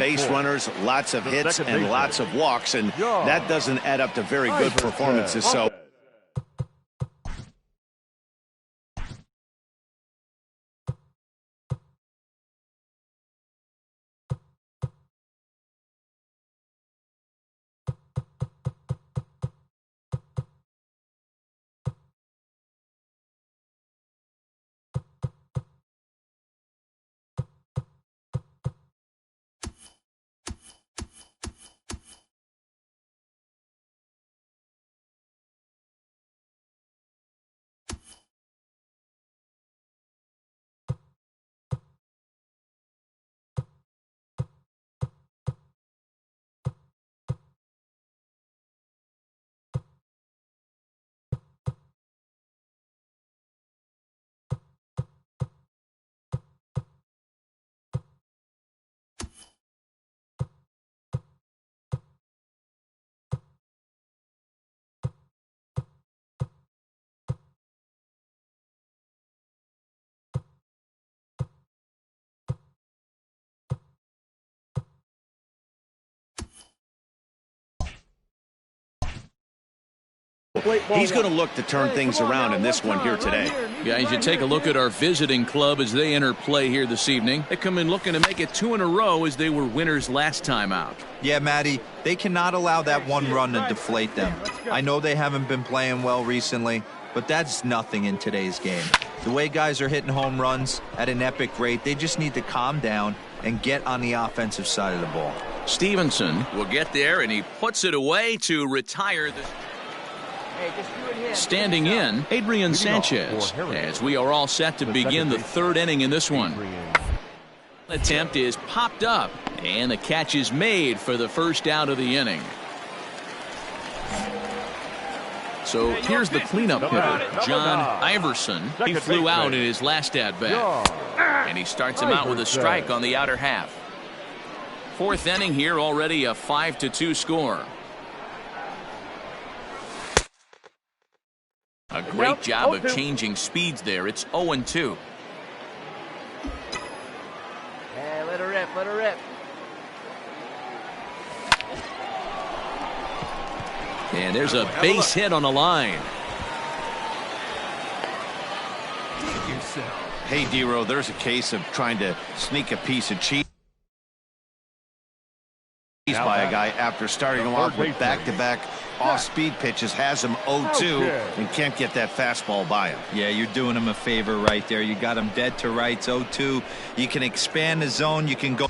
base runners, lots of hits, and lots of walks, and that doesn't add up to very good performances. So. He's going to look to turn things around in this one here today. Guys, you take a look at our visiting club as they enter play here this evening. They come in looking to make it 2 in a row as they were winners last time out. Yeah, Matty, they cannot allow that one run to deflate them. I know they haven't been playing well recently, but that's nothing in today's game. The way guys are hitting home runs at an epic rate, they just need to calm down and get on the offensive side of the ball. Stevenson will get there, and he puts it away to retire the... Standing in, Adrian Sanchez, as we are all set to begin the 3rd inning in this one. Attempt is popped up, and the catch is made for the first out of the inning. So here's the cleanup hitter, John Iverson. He flew out in his last at-bat, and he starts him out with a strike on the outer half. 4th inning here, already a 5-2 score. A great job of changing speeds there. It's 0-2. Hey, let her rip, let her rip. And there's a base hit on the line. Hey, D-Row, there's a case of trying to sneak a piece of cheese by a guy after starting him off with back-to-back off-speed pitches, has him 0-2 and can't get that fastball by him. Yeah, you're doing him a favor right there. You got him dead to rights, 0-2. You can expand the zone. You can go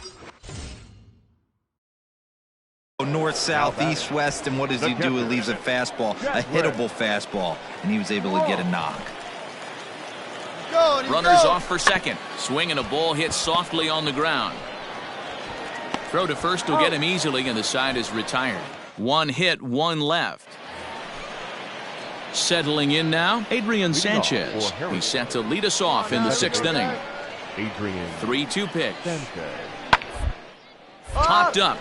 north, south, east, west, and what does he do? He leaves a fastball, a hittable fastball, and he was able to get a knock. Runners off for second. Swing and a ball hit softly on the ground. Throw to first will get him easily, and the side is retired. 1 hit, 1 left. Settling in now, Adrian Sanchez. He's set to lead us off in the 6th inning. 3-2 pitch. Popped up.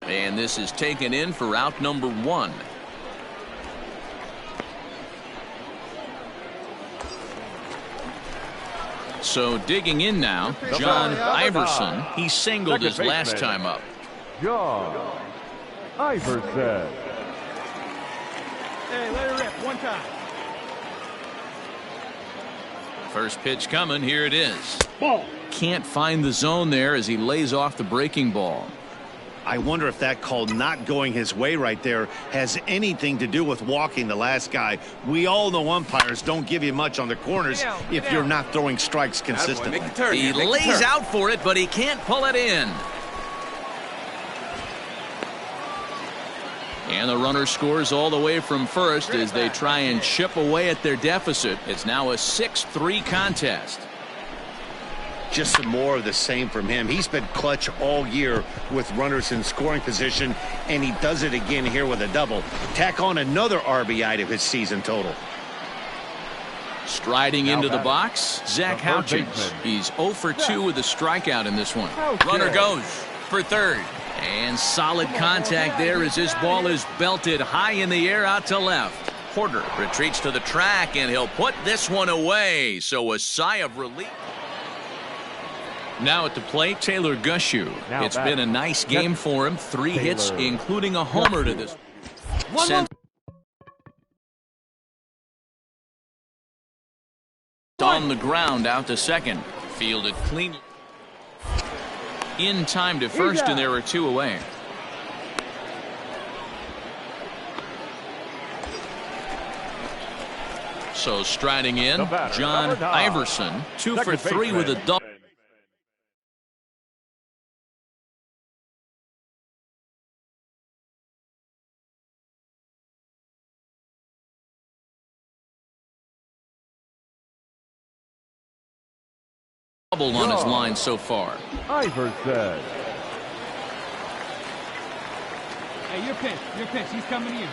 And this is taken in for out number 1. So digging in now, John Iverson. He singled his last time up. John Iverson. Hey, let her rip 1 time. First pitch coming. Here it is. Ball. Can't find the zone there as he lays off the breaking ball. I wonder if that call not going his way right there has anything to do with walking the last guy. We all know umpires don't give you much on the corners if you're not throwing strikes consistently. He lays out for it, but he can't pull it in. And the runner scores all the way from first as they try and chip away at their deficit. It's now a 6-3 contest. Just some more of the same from him. He's been clutch all year with runners in scoring position, and he does it again here with a double. Tack on another RBI to his season total. Striding into the box, Zach Houchins. He's 0 for 2 with a strikeout in this one. Runner goes for third. And solid contact there as this ball is belted high in the air out to left. Porter retreats to the track, and he'll put this one away. So a sigh of relief. Now at the plate, Taylor Gushu. It's been a nice game for him. 3 hits, including a homer to this. On the ground, out to second. Fielded cleanly. In time to first, and there are 2 away. So striding in, John Iverson, 2 for 3 with a double. On his line so far. Iverson. Hey, your pitch. He's coming to you.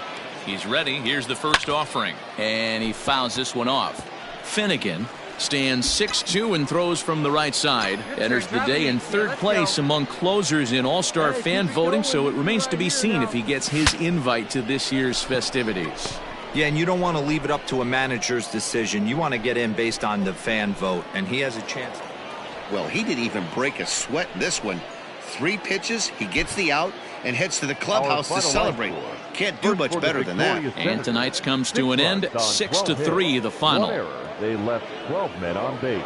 He's ready. Here's the first offering. And he fouls this one off. Finnegan stands 6'2" and throws from the right side. Enters the day in 3rd place among closers in All-Star fan voting, so it remains to be seen if he gets his invite to this year's festivities. Yeah, and you don't want to leave it up to a manager's decision. You want to get in based on the fan vote, and he has a chance. Well, he didn't even break a sweat in this one. 3 pitches, he gets the out, and heads to the clubhouse to celebrate. Can't do much better than that. And tonight's comes to an end, 6-3 the final. They left 12 men on base.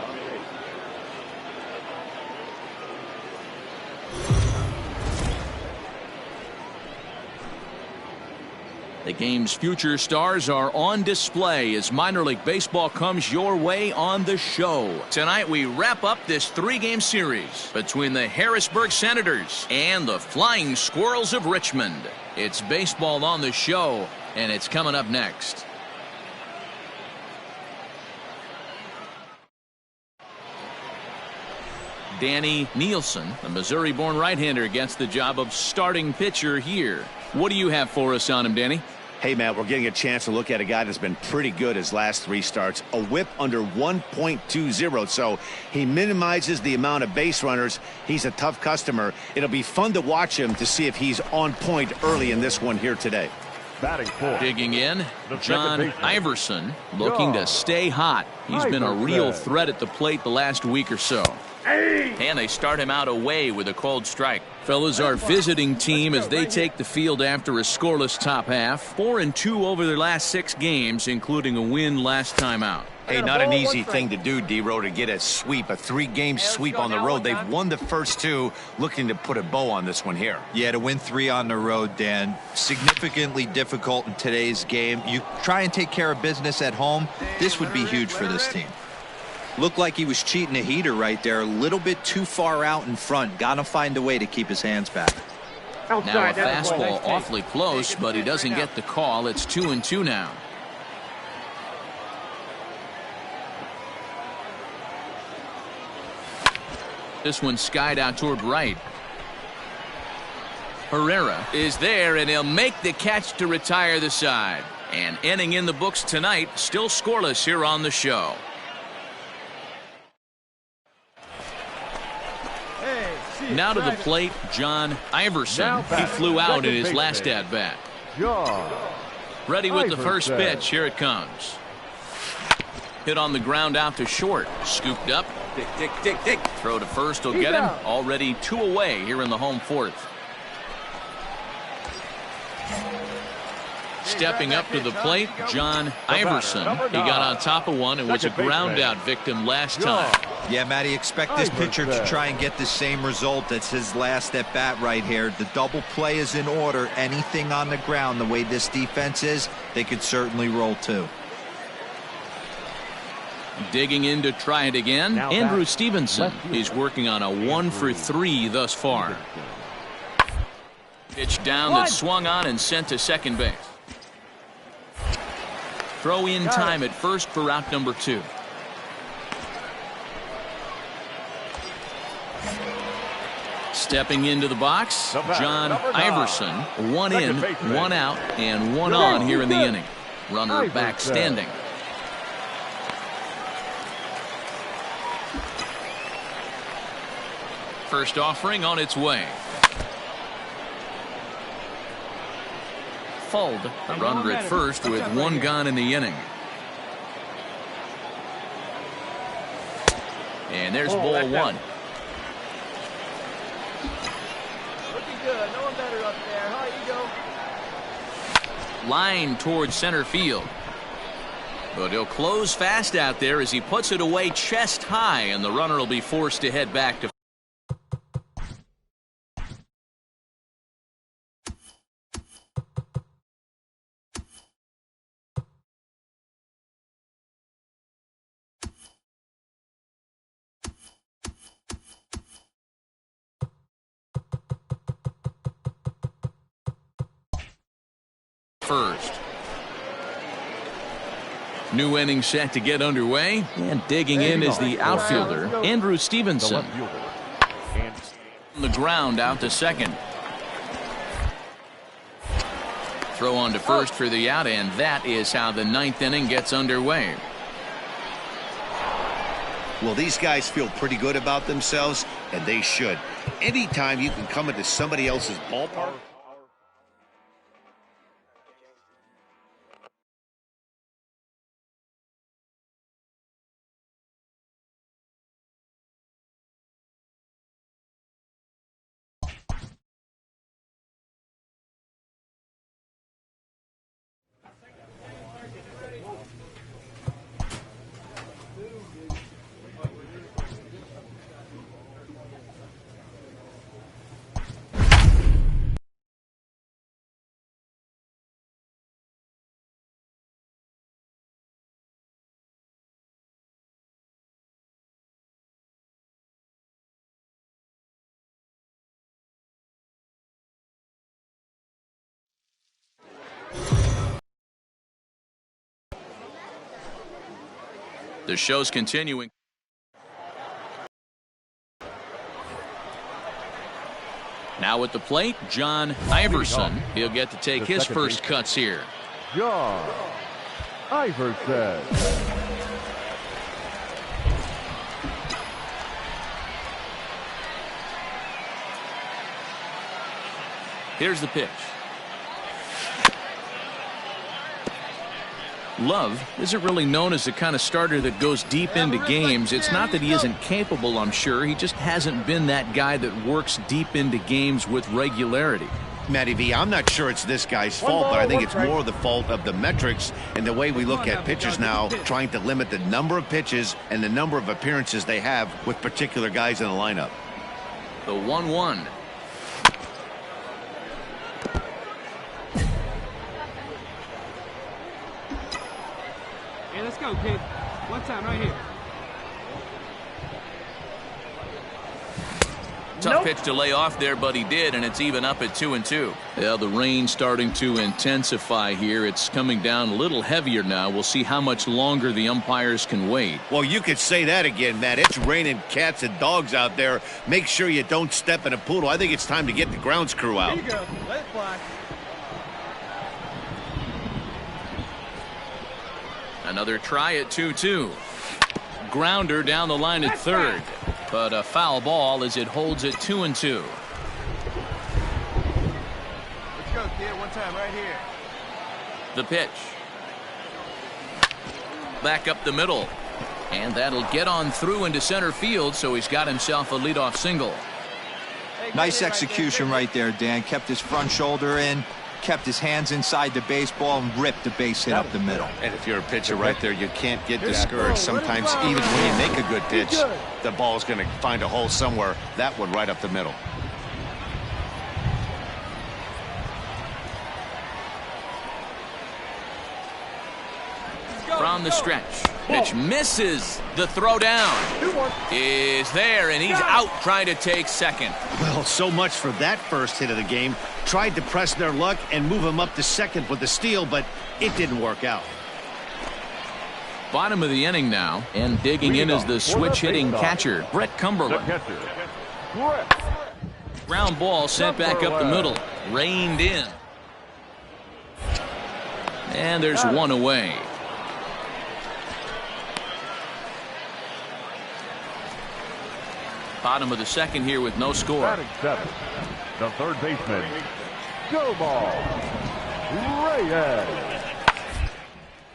The game's future stars are on display as minor league baseball comes your way on the show. Tonight we wrap up this 3-game series between the Harrisburg Senators and the Flying Squirrels of Richmond. It's baseball on the show, and it's coming up next. Danny Nielsen, a Missouri-born right-hander, gets the job of starting pitcher here. What do you have for us on him, Danny? Hey, Matt, we're getting a chance to look at a guy that's been pretty good his last 3 starts. A whip under 1.20, so he minimizes the amount of base runners. He's a tough customer. It'll be fun to watch him to see if he's on point early in this one here today. Batting 4. Digging in, John Iverson looking to stay hot. He's been a real threat at the plate the last week or so. And they start him out away with a cold strike. Fellas, our visiting team as they take the field after a scoreless top half. 4-2 over their last 6 games, including a win last time out. Hey, not an easy thing to do, D-Row, to get a sweep, a 3-game sweep on the road. They've won the first 2, looking to put a bow on this one here. Yeah, to win 3 on the road, Dan, significantly difficult in today's game. You try and take care of business at home, this would be huge for this team. Looked like he was cheating a heater right there, a little bit too far out in front. Got to find a way to keep his hands back. Now a fastball awfully close, but he doesn't get the call. It's 2-2 now. This one skied out toward right. Herrera is there, and he'll make the catch to retire the side. And inning in the books tonight, still scoreless here on the show. Now to the plate, John Iverson. He flew out in his last at-bat. Ready with the first pitch. Here it comes. Hit on the ground out to short. Scooped up. Dick. Throw to first will get him. Already 2 away here in the home 4th. Stepping up to the plate, John Iverson. He got on top of one and was a ground out victim last time. Yeah, Matty, expect this pitcher to try and get the same result. That's his last at bat right here. The double play is in order. Anything on the ground, the way this defense is, they could certainly roll too. Digging in to try it again, Andrew Stevenson. He's working on a 1 for 3 thus far. Pitch down that swung on and sent to second base. Throw in time at first for out number 2. Stepping into the box, John Iverson. 1 in, 1 out, and 1 on here in the inning. Runner back standing. First offering on its way. Fuld, the runner at first with one gone in the inning. And there's ball one. Looking good. No one better up there. All right, you go. Line towards center field. But he'll close fast out there as he puts it away chest high, and the runner will be forced to head back to first. New inning set to get underway, and digging in is the outfielder, Andrew Stevenson. On the ground out to second. Throw on to first for the out, and that is how the ninth inning gets underway. Well, these guys feel pretty good about themselves, and they should. Anytime you can come into somebody else's ballpark. The show's continuing. Now at the plate, John Iverson. He'll get to take his first cuts here. John Iverson. Here's the pitch. Love isn't really known as the kind of starter that goes deep into games. It's not that he isn't capable, I'm sure. He just hasn't been that guy that works deep into games with regularity. Matty V, I'm not sure it's this guy's fault, but I think it's more the fault of the metrics and the way we look at pitchers now, trying to limit the number of pitches and the number of appearances they have with particular guys in the lineup. The 1-1. Hey, let's go, kid. One time right here. Tough pitch to lay off there, but he did, and it's even up at 2-2. Yeah, the rain's starting to intensify here. It's coming down a little heavier now. We'll see how much longer the umpires can wait. Well, you could say that again, Matt. It's raining cats and dogs out there. Make sure you don't step in a poodle. I think it's time to get the grounds crew out. Here you go. Let it fly. Another try at 2-2. Grounder down the line at third, but a foul ball as it holds at 2-2. Let's go, kid. One time right here. The pitch. Back up the middle, and that'll get on through into center field, so he's got himself a leadoff single. Nice execution right there, Dan. Kept his front shoulder in, kept his hands inside the baseball, and ripped the base hit up the middle. And if you're a pitcher right there, you can't get discouraged. Sometimes even when you make a good pitch, the ball's going to find a hole somewhere. That one right up the middle. From the stretch. Pitch misses. The throw down is there, and he's out trying to take second. Well, so much for that first hit of the game. Tried to press their luck and move him up to second with the steal, but it didn't work out. Bottom of the inning now, and digging in is the switch-hitting catcher, Brett Cumberland. Ground ball sent back up the middle. Reined in. And there's one away. Bottom of the second here with no score. Batting seventh, the third baseman, go ball. Reyes.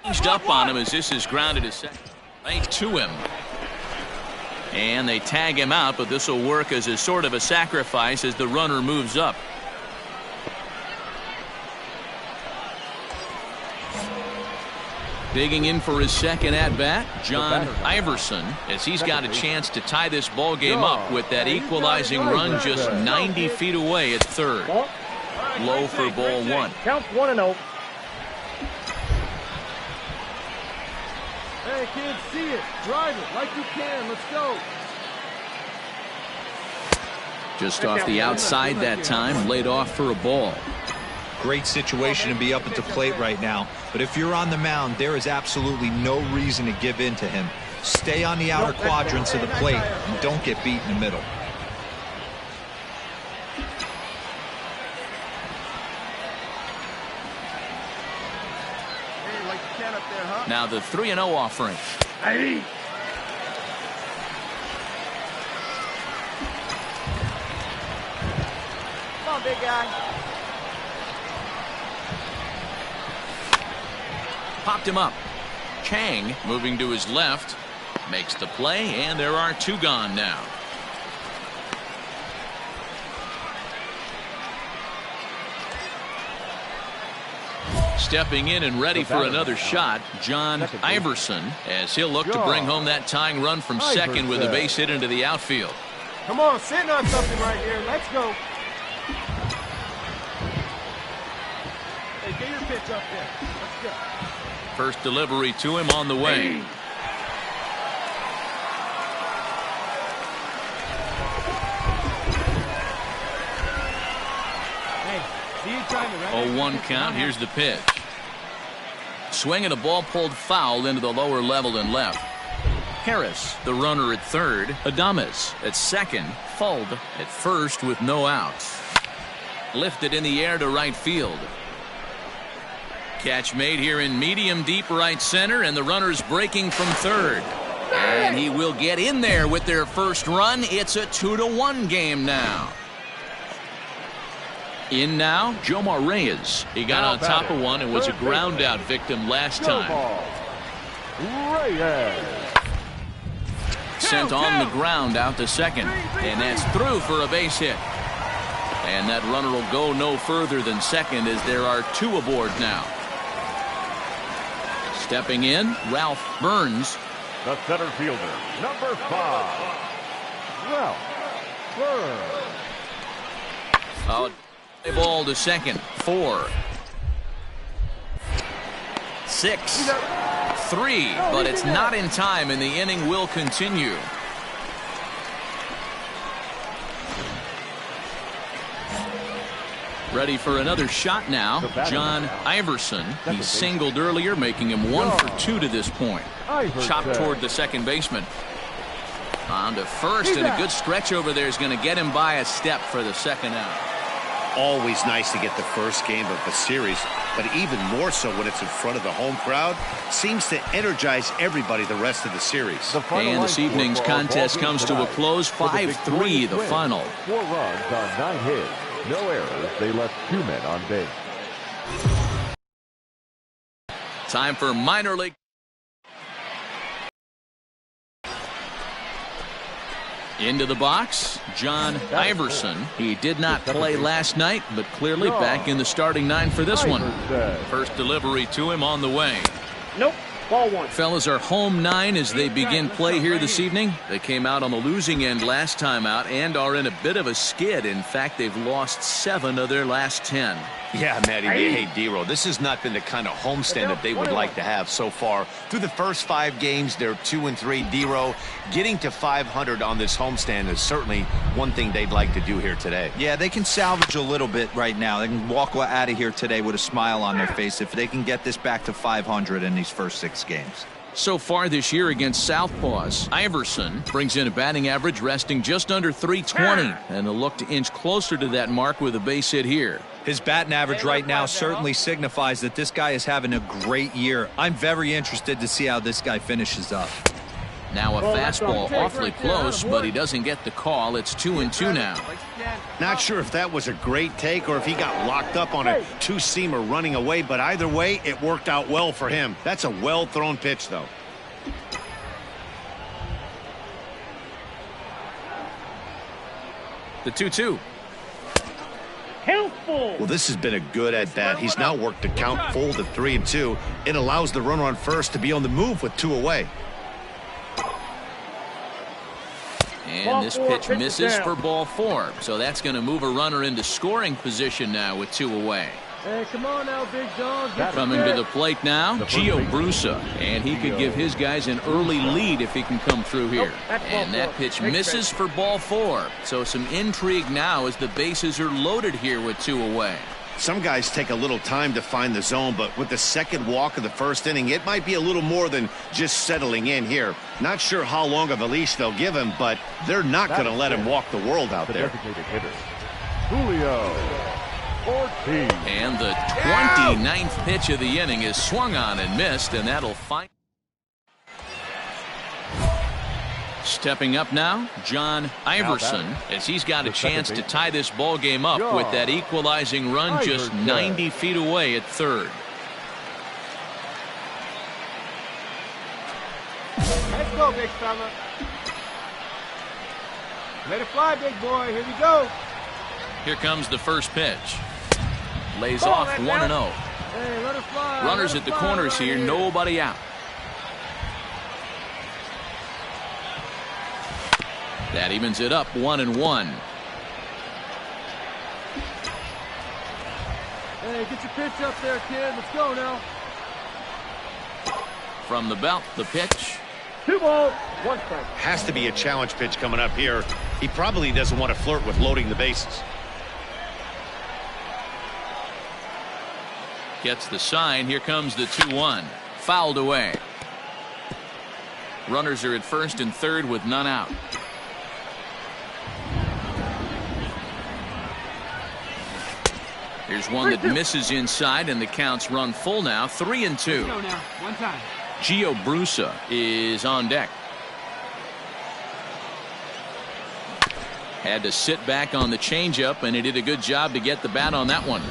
Changed up on him as this is grounded to second. Right to him. And they tag him out, but this will work as a sort of a sacrifice as the runner moves up. Digging in for his second at-bat, John Iverson, as he's got a chance to tie this ball game up with that equalizing run just 90 feet away at third. Low for ball one. Count 1-0. Hey, kids, see it. Drive it like you can. Let's go. Just off the outside that time, laid off for a ball. Great situation to be up at the plate right now. But if you're on the mound, there is absolutely no reason to give in to him. Stay on the outer quadrants of the plate and don't get beat in the middle. Hey, like you can up there, huh? Now the 3-0 offering. Hey. Come on, big guy. Popped him up. Chang moving to his left. Makes the play, and there are two gone now. Stepping in and ready for another shot, John Iverson, as he'll look to bring home that tying run from second with a base hit into the outfield. Come on, sitting on something right here. Let's go. Hey, get your pitch up there. Let's go. First delivery to him on the way. Hey, see you trying to run. 0-1 count. Here's the pitch. Swinging a ball pulled foul into the lower level and left. Harris, the runner at third. Adames at second. Fuld at first with no outs. Lifted in the air to right field. Catch made here in medium deep right center, and the runner's breaking from third. And he will get in there with their first run. It's a 2-1 game now. In now, Jomar Reyes. He got on top of one and was a ground out victim last time. Reyes. Sent on the ground out to second, and that's through for a base hit. And that runner will go no further than second as there are two aboard now. Stepping in, Ralph Burns. The center fielder, number 5, Ralph Burns. Out. Ball to second. 4. 6. 3. But it's not in time, and the inning will continue. Ready for another shot now, John Iverson. He singled earlier, making him 1 for 2 to this point. Chopped toward the second baseman. On to first, and a good stretch over there is going to get him by a step for the second out. Always nice to get the first game of the series, but even more so when it's in front of the home crowd. Seems to energize everybody the rest of the series. And this evening's contest comes to a close, 5-3 the final. 4 runs on 9 hits. No errors. They left 2 men on base. Time for minor league. Into the box, John Iverson. He did not play last night, but clearly back in the starting 9 for this one. First delivery to him on the way. Nope. Ball 1. Fellas are home 9 as they begin play here this evening. They came out on the losing end last time out and are in a bit of a skid. In fact, they've lost 7 of their last 10. Yeah, Matty, hey, D-Roll, this has not been the kind of homestand that they would like to have so far. Through the first 5 games, they're 2-3. D-Roll, getting to 500 on this homestand is certainly one thing they'd like to do here today. Yeah, they can salvage a little bit right now. They can walk out of here today with a smile on their face if they can get this back to 500 in these first 6 games. So far this year against Southpaws, Iverson brings in a batting average resting just under 320, and a look to inch closer to that mark with a base hit here. His batting average right now certainly signifies that this guy is having a great year. I'm very interested to see how this guy finishes up. Now a fastball awfully close, but he doesn't get the call. It's 2-2 now. Not sure if that was a great take or if he got locked up on a two-seamer running away, but either way, it worked out well for him. That's a well-thrown pitch, though. The 2-2. Well, this has been a good at-bat. He's now worked the count full to 3-2. It allows the runner on first to be on the move with 2 away. And this pitch misses for ball 4. So that's going to move a runner into scoring position now with 2 away. Hey, come on now, Big John. Coming to the plate now, Gio Brusa. And he could give his guys an early lead if he can come through here. And that pitch misses for ball 4. So some intrigue now as the bases are loaded here with 2 away. Some guys take a little time to find the zone, but with the second walk of the first inning, it might be a little more than just settling in here. Not sure how long of a leash they'll give him, but they're not going to let him walk the world out there. Julio Ortiz. And the 29th pitch of the inning is swung on and missed, and that'll find. Stepping up now, John Iverson, as he's got a chance to tie this ball game up with that equalizing run just 90 feet away at third. Let's go, big fella. Let it fly, big boy. Here we go. Here comes the first pitch. Lays off 1-0. Hey, let it fly. Runners at the corners here, nobody out. That evens it up 1-1. Hey, get your pitch up there, kid. Let's go now. From the belt, the pitch. 2 balls, 1 strike. Has to be a challenge pitch coming up here. He probably doesn't want to flirt with loading the bases. Gets the sign. Here comes the 2-1. Fouled away. Runners are at first and third with none out. Here's one that misses inside, and the count's run full now. 3-2. Go now. 1 time. Gio Brusa is on deck. Had to sit back on the changeup, and he did a good job to get the bat on that one.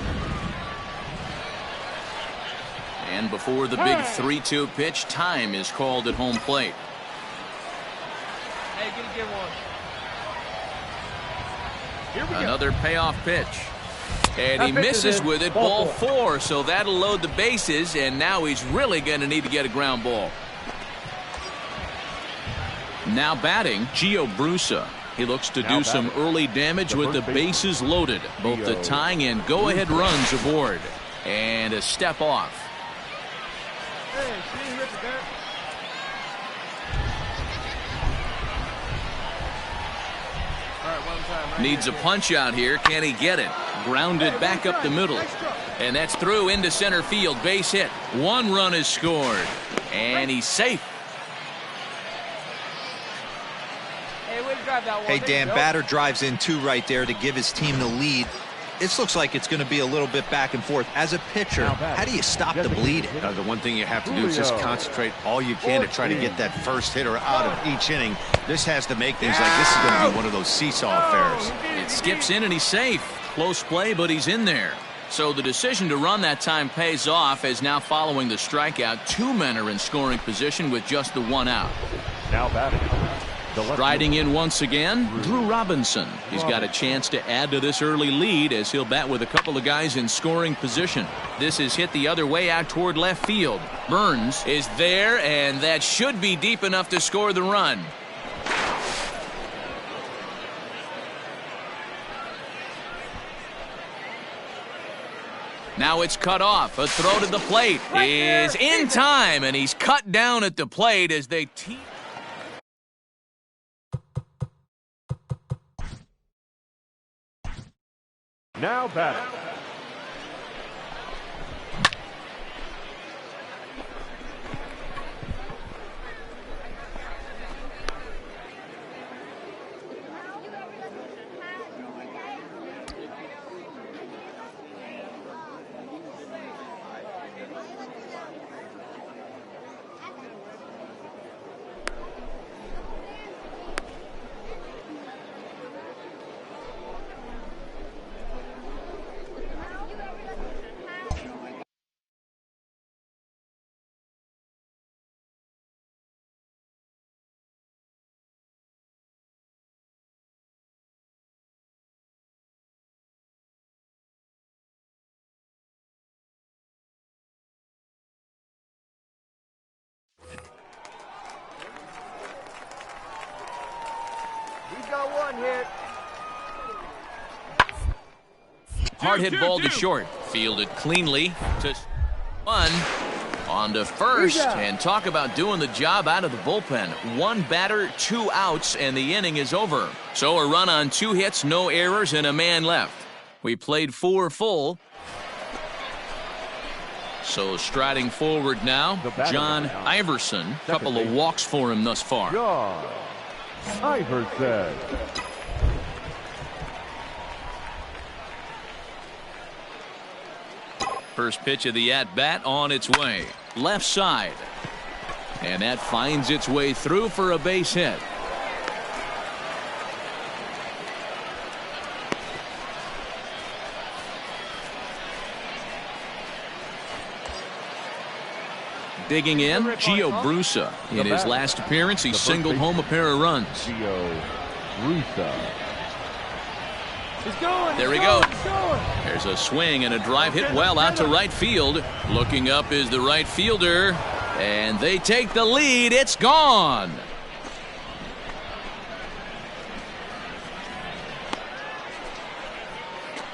And before the big 3-2 pitch, time is called at home plate. Hey, get one. Here we Another payoff pitch. And he misses with it, ball 4, so that'll load the bases, and now he's really going to need to get a ground ball. Now batting, Gio Brusa. He looks to do some early damage with the bases loaded. Both the tying and go-ahead runs aboard. And a step off. Hey, she didn't rip it there. All right, 1 time. Right Needs a punch out here. Can he get it? Grounded back up the middle. And that's through into center field. Base hit. 1 run is scored. And he's safe. Hey, way to drive that one. Hey, Dan, batter drives in 2 right there to give his team the lead. This looks like it's going to be a little bit back and forth. As a pitcher, how do you stop the bleeding? The one thing you have to do is just concentrate all you can to try to get that first hitter out of each inning. This has to make things like this is going to be one of those seesaw affairs. It skips in and he's safe. Close play, but he's in there. So the decision to run that time pays off, as now following the strikeout, 2 men are in scoring position with just the 1 out. Now batting. Striding in once again, Drew Robinson. He's got a chance to add to this early lead as he'll bat with a couple of guys in scoring position. This is hit the other way out toward left field. Burns is there, and that should be deep enough to score the run. Now it's cut off. A throw to the plate is in time, and he's cut down at the plate as they team. Now batting. He's got one hit. Hard hit ball to short. Fielded cleanly to one. On to first. And talk about doing the job out of the bullpen. One batter, 2 outs, and the inning is over. So a run on 2 hits, no errors, and a man left. We played 4 full. So striding forward now, John Iverson. Couple of walks for him thus far. John Iverson. First pitch of the at-bat on its way. Left side. And that finds its way through for a base hit. Digging in, Gio Brusa. In his last appearance, he singled home a pair of runs. Gio Brusa. He's going. There he goes. There's a swing and a drive hit well out to right field. Looking up is the right fielder. And they take the lead. It's gone.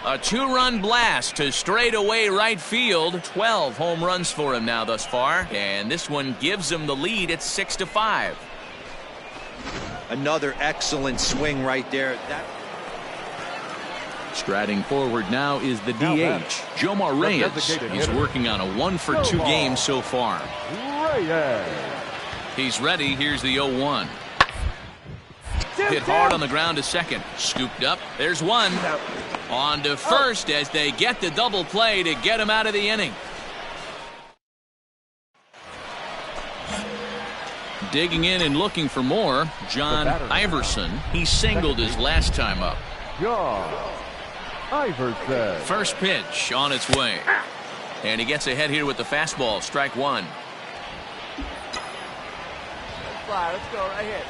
A 2-run blast to straightaway right field. 12 home runs for him now thus far. And this one gives him the lead. It's 6-5. Another excellent swing right there. Striding forward now is the DH, Jomar Reyes. He's working on a 1-for-2 game so far. Reyes. He's ready. Here's the 0-1. Hit hard on the ground to second. Scooped up. There's one. On to first as they get the double play to get him out of the inning. Digging in and looking for more, John Iverson. He singled his last time up. John Iverson. First pitch on its way. And he gets ahead here with the fastball. Strike one. Fly, let's go right here.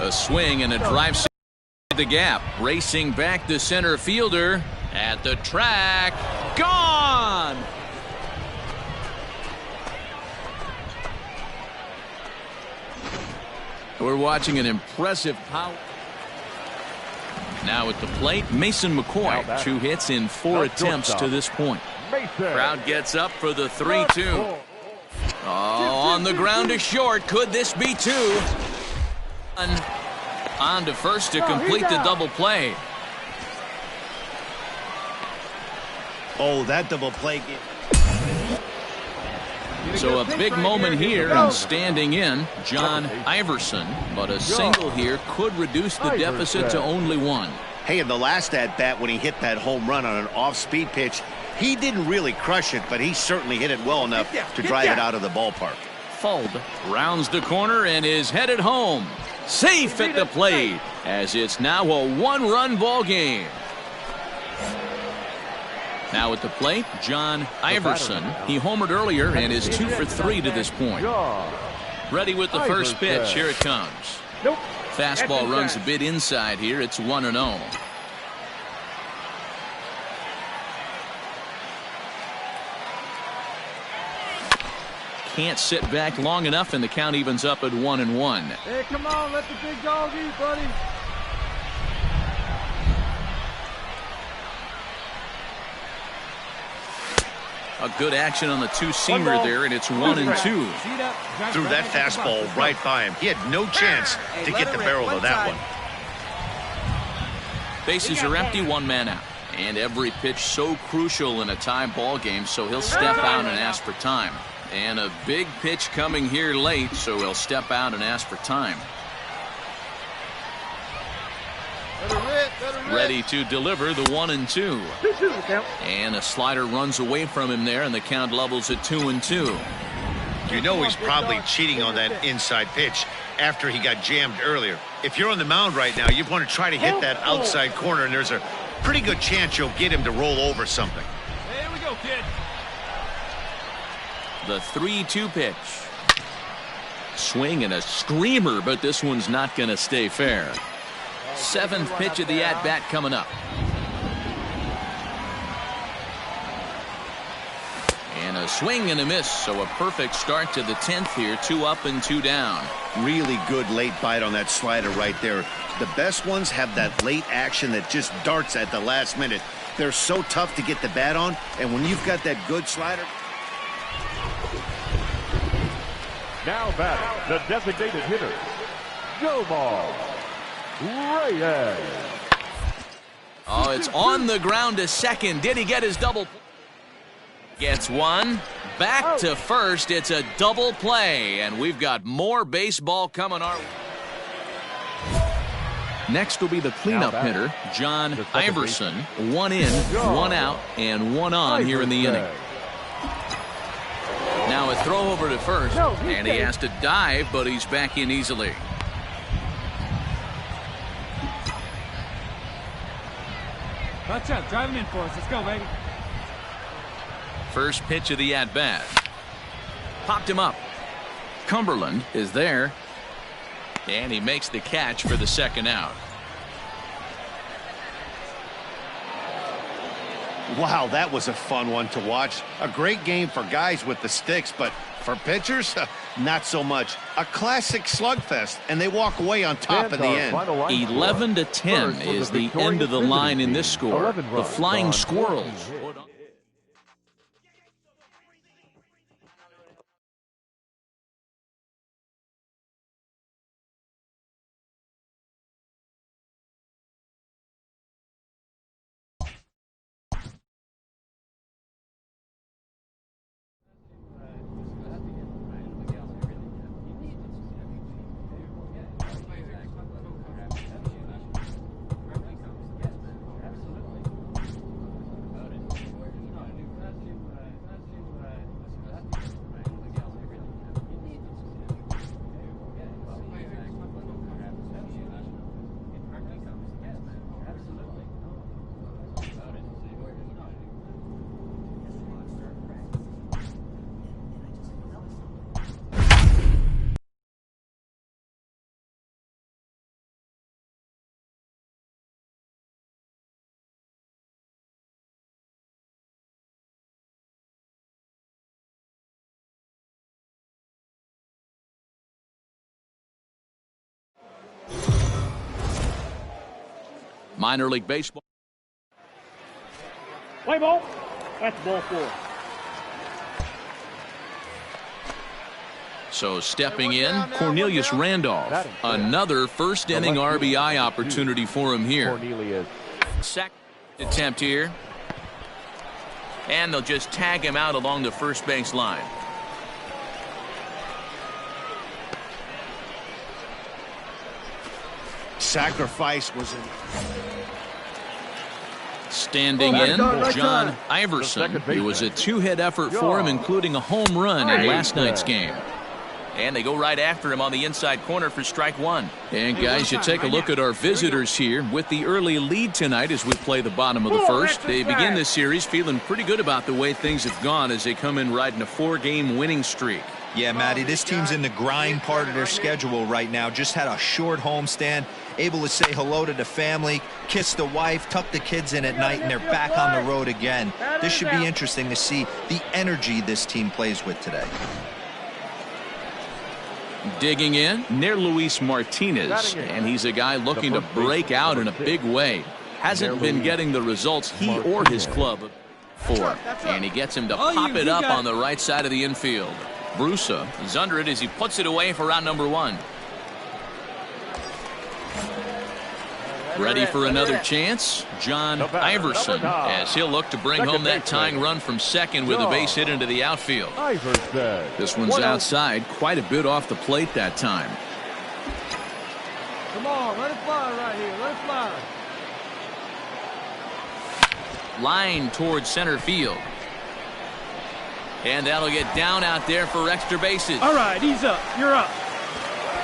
A swing and a drive the gap. Racing back the center fielder at the track. Gone! We're watching an impressive power. Now at the plate, Mason McCoy. 2 hits in 4 attempts to this point. Crowd gets up for the 3-2. Oh, on the ground to short. Could this be 2? On to first to complete the double play. Oh, that double play. So a big moment here, and standing in, John Iverson. But a single here could reduce the deficit to only 1. Hey, in the last at-bat when he hit that home run on an off-speed pitch, he didn't really crush it, but he certainly hit it well enough to drive it out of the ballpark. Fuld rounds the corner and is headed home. Safe at the plate, as it's now a 1-run ball game. Now at the plate, John Iverson. He homered earlier and is 2 for 3 to this point. Ready with the first pitch. Here it comes. Fastball runs a bit inside here. It's 1-0. Can't sit back long enough, and the count evens up at 1-1. Hey, come on, let the big dog eat, buddy. A good action on the 2-seamer there, and it's 1-2. Threw that fastball right by him. He had no chance to get the barrel of that one. Bases are empty, 1 man out. And every pitch so crucial in a tie ball game, so he'll step out and ask for time. And a big pitch coming here late, so he'll step out and ask for time. Ready to deliver the 1-2. And a slider runs away from him there, and the count levels at 2-2. You know he's probably cheating on that inside pitch after he got jammed earlier. If you're on the mound right now, you want to try to hit that outside corner, and there's a pretty good chance you'll get him to roll over something. Here we go, kid. The 3-2 pitch. Swing and a screamer, but this one's not going to stay fair. 7th pitch of the at-bat coming up. And a A swing and a miss, so a perfect start to the 10th here. 2 up and 2 down. Really good late bite on that slider right there. The best ones have that late action that just darts at the last minute. They're so tough to get the bat on, and when you've got that good slider. Now batting, the designated hitter, Gilmore Reyes. Oh, it's on the ground to second. Did he get his double? Gets one. Back to first. It's a double play, and we've got more baseball coming our way. Next will be the cleanup hitter, John Iverson. 1 in, 1 out, and 1 on here in the inning. Now a throw over to first, and he has to dive, but he's back in easily. Watch out, drive him in for us. Let's go, baby. First pitch of the at-bat. Popped him up. Cumberland is there. And he makes the catch for the second out. Wow, that was a fun one to watch. A great game for guys with the sticks, but for pitchers, not so much. A classic slugfest, and they walk away on top in the end. 11-10 is the end of the line in this score. The Flying Squirrels. Minor League Baseball. Play ball. That's ball 4. So stepping in, Cornelius Randolph. Another first inning RBI opportunity for him here. Second attempt here. And they'll just tag him out along the first base line. Sacrifice was in. Standing in, John Iverson. It was a 2-hit effort for him, including a home run in last night's game. And they go right after him on the inside corner for strike 1. And guys, you take a look at our visitors here with the early lead tonight as we play the bottom of the first. They begin this series feeling pretty good about the way things have gone as they come in riding a 4-game winning streak. Yeah, Matty, this team's in the grind part of their schedule right now. Just had a short homestand, able to say hello to the family, kiss the wife, tuck the kids in at night, and they're back on the road again. This should be interesting to see the energy this team plays with today. Digging in, near Luis Martinez, and he's a guy looking to break out in a big way. Hasn't been getting the results he or his club for. And he gets him to pop it up on the right side of the infield. Brusa is under it as he puts it away for out number 1. Ready for another chance? John Iverson, as he'll look to bring home that tying run from second with a base hit into the outfield. This one's outside, quite a bit off the plate that time. Come on, let it fly right here. Let it fly. Line towards center field. And that'll get down out there for extra bases. All right, he's up. You're up.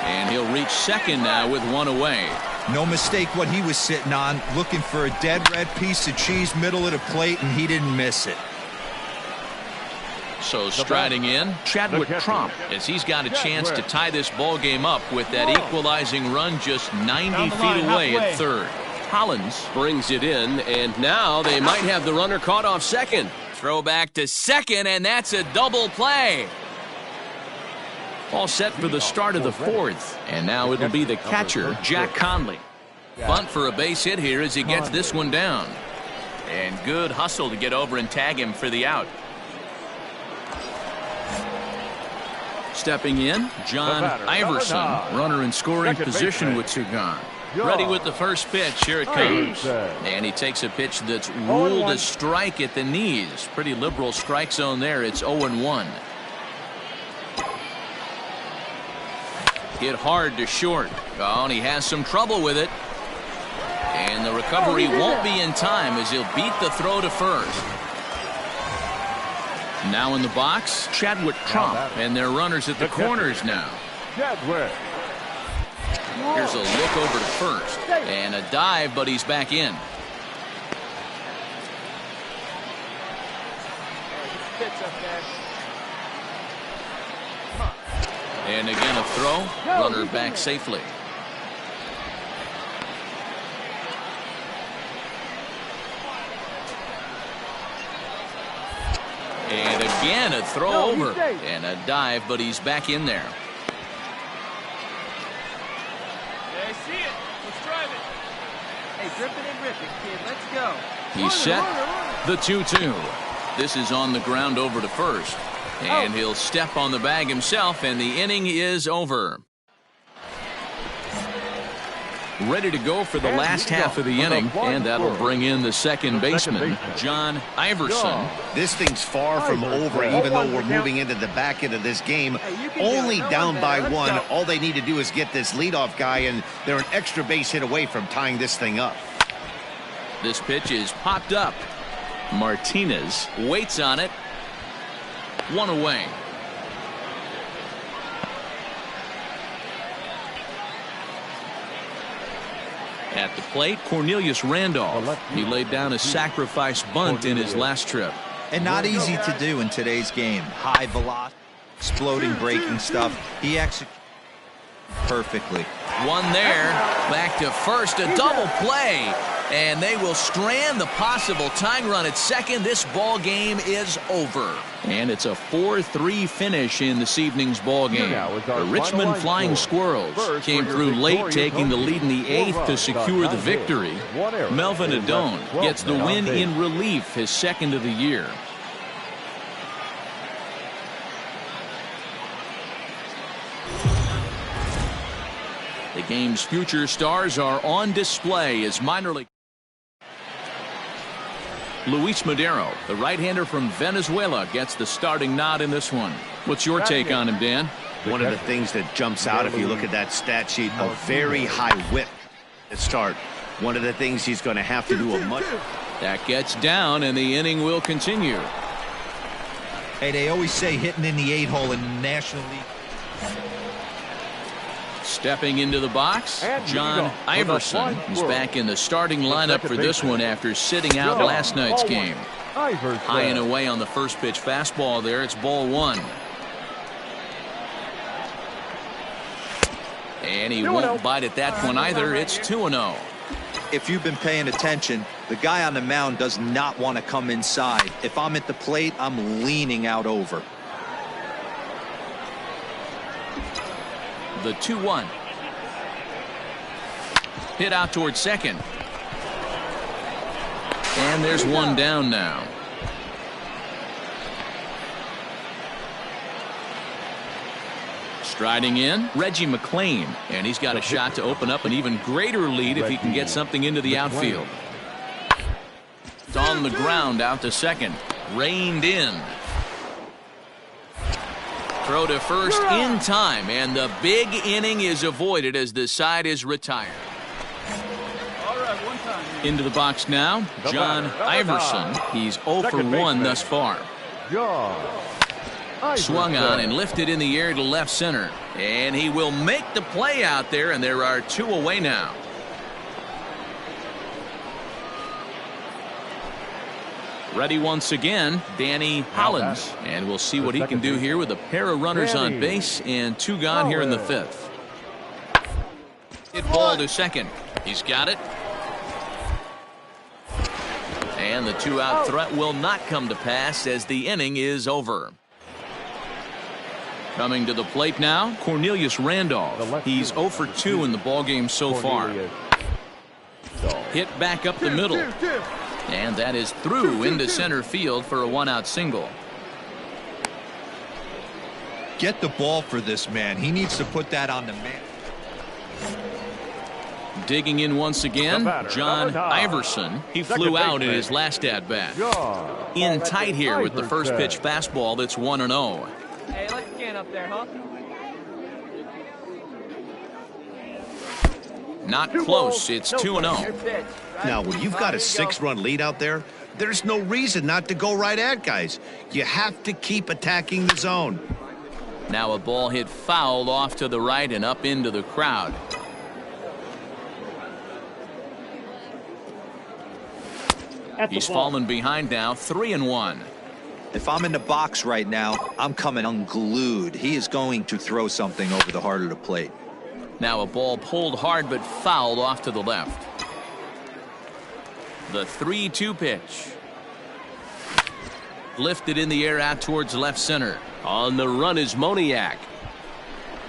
And he'll reach second now with 1 away. No mistake what he was sitting on, looking for a dead red piece of cheese middle of the plate, and he didn't miss it. So striding in, Chadwick Tromp, as he's got a chance to tie this ball game up with that equalizing run just 90 feet away at third. Collins brings it in, and now they might have the runner caught off second. Throw back to second, and that's a double play. All set for the start of the fourth. And now it'll be the catcher, Jack Conley. Bunt for a base hit here as he gets this one down. And good hustle to get over and tag him for the out. Stepping in, John Iverson, runner in scoring position with two gone. Ready with the first pitch. Here it comes. And he takes a pitch that's ruled a strike at the knees. Pretty liberal strike zone there. It's 0-1. Hit hard to short. Oh, and he has some trouble with it. And the recovery won't be in time as he'll beat the throw to first. Now in the box, Chadwick Trump, and their runners at the corners now. Chadwick. Here's a look over to first, and a dive, but he's back in. And again a throw, runner back safely. And again a throw over and a dive, but he's back in there. Yeah, I see it. Let's drive it. Hey, grip it and rip it, kid. Let's go. He's set. The 2-2. This is on the ground over to first. And he'll step on the bag himself, and the inning is over. Ready to go for the last half of the inning, and that'll bring in the second baseman, John Iverson. This thing's far from over, even though we're moving into the back end of this game. Only down by one. All they need to do is get this leadoff guy, and they're an extra base hit away from tying this thing up. This pitch is popped up. Martinez waits on it. One away. At the plate, Cornelius Randolph. He laid down a sacrifice bunt in his last trip. And not easy to do in today's game. High velocity, exploding breaking stuff. He executes perfectly. One there. Back to first. A double play. And they will strand the possible tying run at second. This ball game is over. And it's a 4-3 finish in this evening's ball game. The Richmond Flying Squirrels came through late, taking the lead in the eighth to secure the victory. Melvin Adone gets the win in relief, his second of the year. The game's future stars are on display as minor league. Luis Madero, the right-hander from Venezuela, gets the starting nod in this one. What's your take on him, Dan? One of the things that jumps out if you look at that stat sheet, a very high whip at start. One of the things he's going to have to do a much. That gets down, and the inning will continue. Hey, they always say hitting in the 8-hole in the National League. Stepping into the box, John Iverson, who's back in the starting lineup for this one after sitting out last night's game. High and away on the first pitch fastball there. It's ball one. And he won't bite at that one either. It's 2-0. If you've been paying attention, the guy on the mound does not want to come inside. If I'm at the plate, I'm leaning out over. The 2-1. Hit out towards second. And there's one down now. Striding in, Reggie McClain. And he's got a shot to open up an even greater lead if he can get something into the outfield. It's on the ground out to second. Reined in. Throw to first in time, and the big inning is avoided as the side is retired. Into the box now, John Iverson. He's 0 for 1 thus far. Swung on and lifted in the air to left center. And he will make the play out there, and there are two away now. Ready once again, Danny Hollins. And we'll see what he can do here with a pair of runners on base and two gone here in the fifth. Hit ball to second. He's got it. And the two-out threat will not come to pass as the inning is over. Coming to the plate now, Cornelius Randolph. He's 0 for 2 in the ballgame so far. Hit back up the middle. And that is through into center field for a one-out single. Get the ball for this man. He needs to put that on the man. Digging in once again, John Iverson. He flew out in his last at-bat. In tight here with the first pitch fastball that's 1-0. Hey, let's scan up there, huh? Not close. It's 2-0. Now, when you've got a 6-run lead out there, there's no reason not to go right at guys. You have to keep attacking the zone. Now a ball hit foul off to the right and up into the crowd. He's fallen behind now, 3-1. If I'm in the box right now, I'm coming unglued. He is going to throw something over the heart of the plate. Now a ball pulled hard but fouled off to the left. The 3-2 pitch. Lifted in the air out towards left center. On the run is Moniak.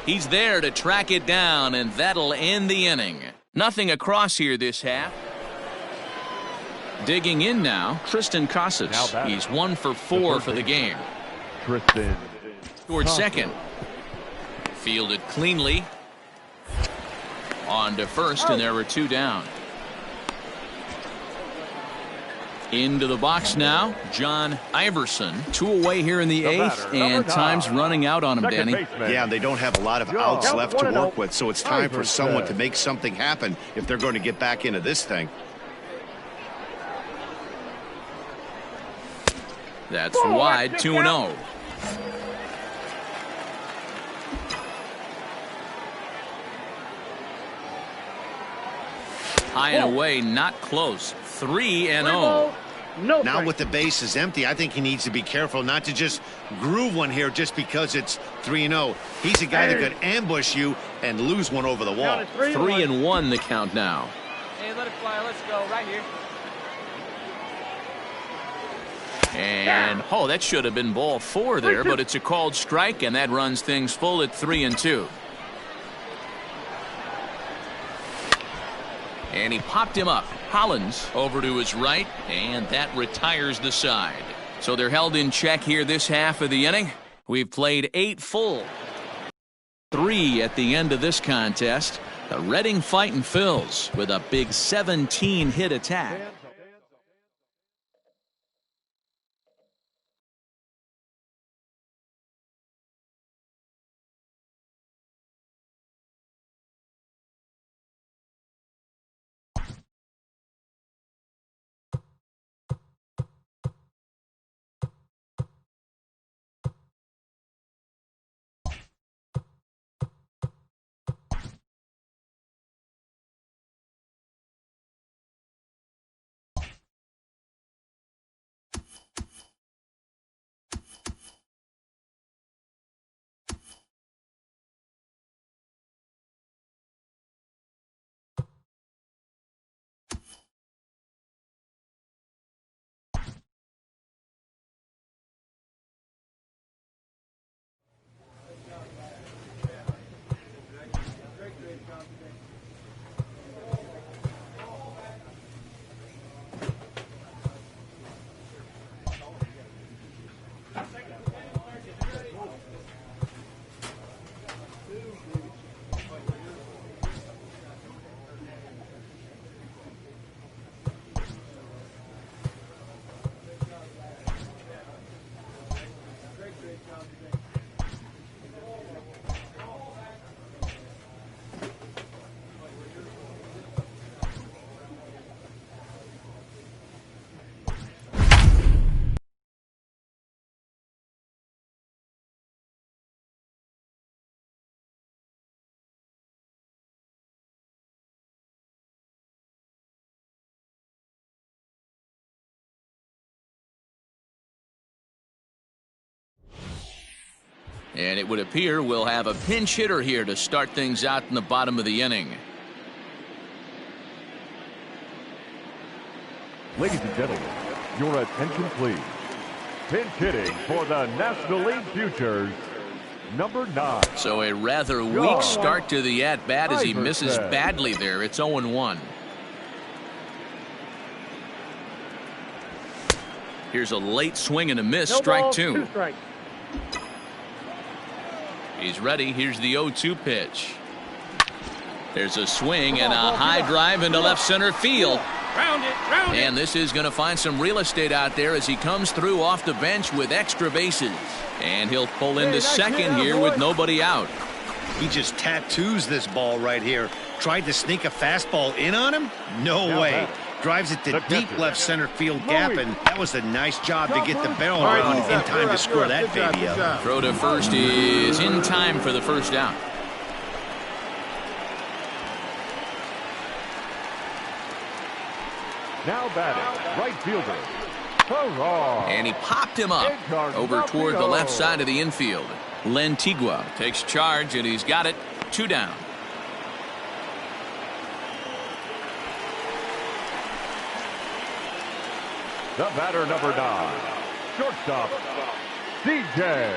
He's there to track it down, and that'll end the inning. Nothing across here this half. Digging in now, Tristan Casas. He's 1 for 4 for the game. Tristan Toward second. Fielded cleanly. On to first, and there were 2 down. Into the box now, John Iverson. 2 away here in the 8th, and time's running out on him, Danny. Yeah, they don't have a lot of outs left to work with, so it's time for someone to make something happen if they're going to get back into this thing. That's wide, 2-0. High and away, not close. 3-0. Now with the bases empty, I think he needs to be careful not to just groove one here just because it's 3-0. He's a guy that could ambush you and lose one over the wall. 3-1 the count now. Hey, let it fly. Let's go right here. And, oh, that should have been ball 4 there, but it's a called strike, and that runs things full at 3-2. And he popped him up. Hollins over to his right, and that retires the side. So they're held in check here this half of the inning. We've played 8 full. 3 at the end of this contest. The Reading Fightin' Phils with a big 17-hit attack. And it would appear we'll have a pinch hitter here to start things out in the bottom of the inning. Ladies and gentlemen, Your attention, please. Pinch hitting for the National League Futures, number 9. So a rather weak start to the at-bat as he misses badly there. It's 0-1. Here's a late swing and a miss. Strike 2. He's ready. Here's the 0-2 pitch. There's a swing and a high drive into left center field. And this is going to find some real estate out there as he comes through off the bench with extra bases. And he'll pull into second here with nobody out. He just tattoos this ball right here. Tried to sneak a fastball in on him? No way. Drives it to deep left center field gap, and that was a nice job to get the barrel around in time to score that baby up. Throw to first is in time for the first down. Now batting, right fielder, Farrar. And he popped him up over toward the left side of the infield. Lentigua takes charge, and he's got it. 2 down. The batter, number 9, shortstop, DJ.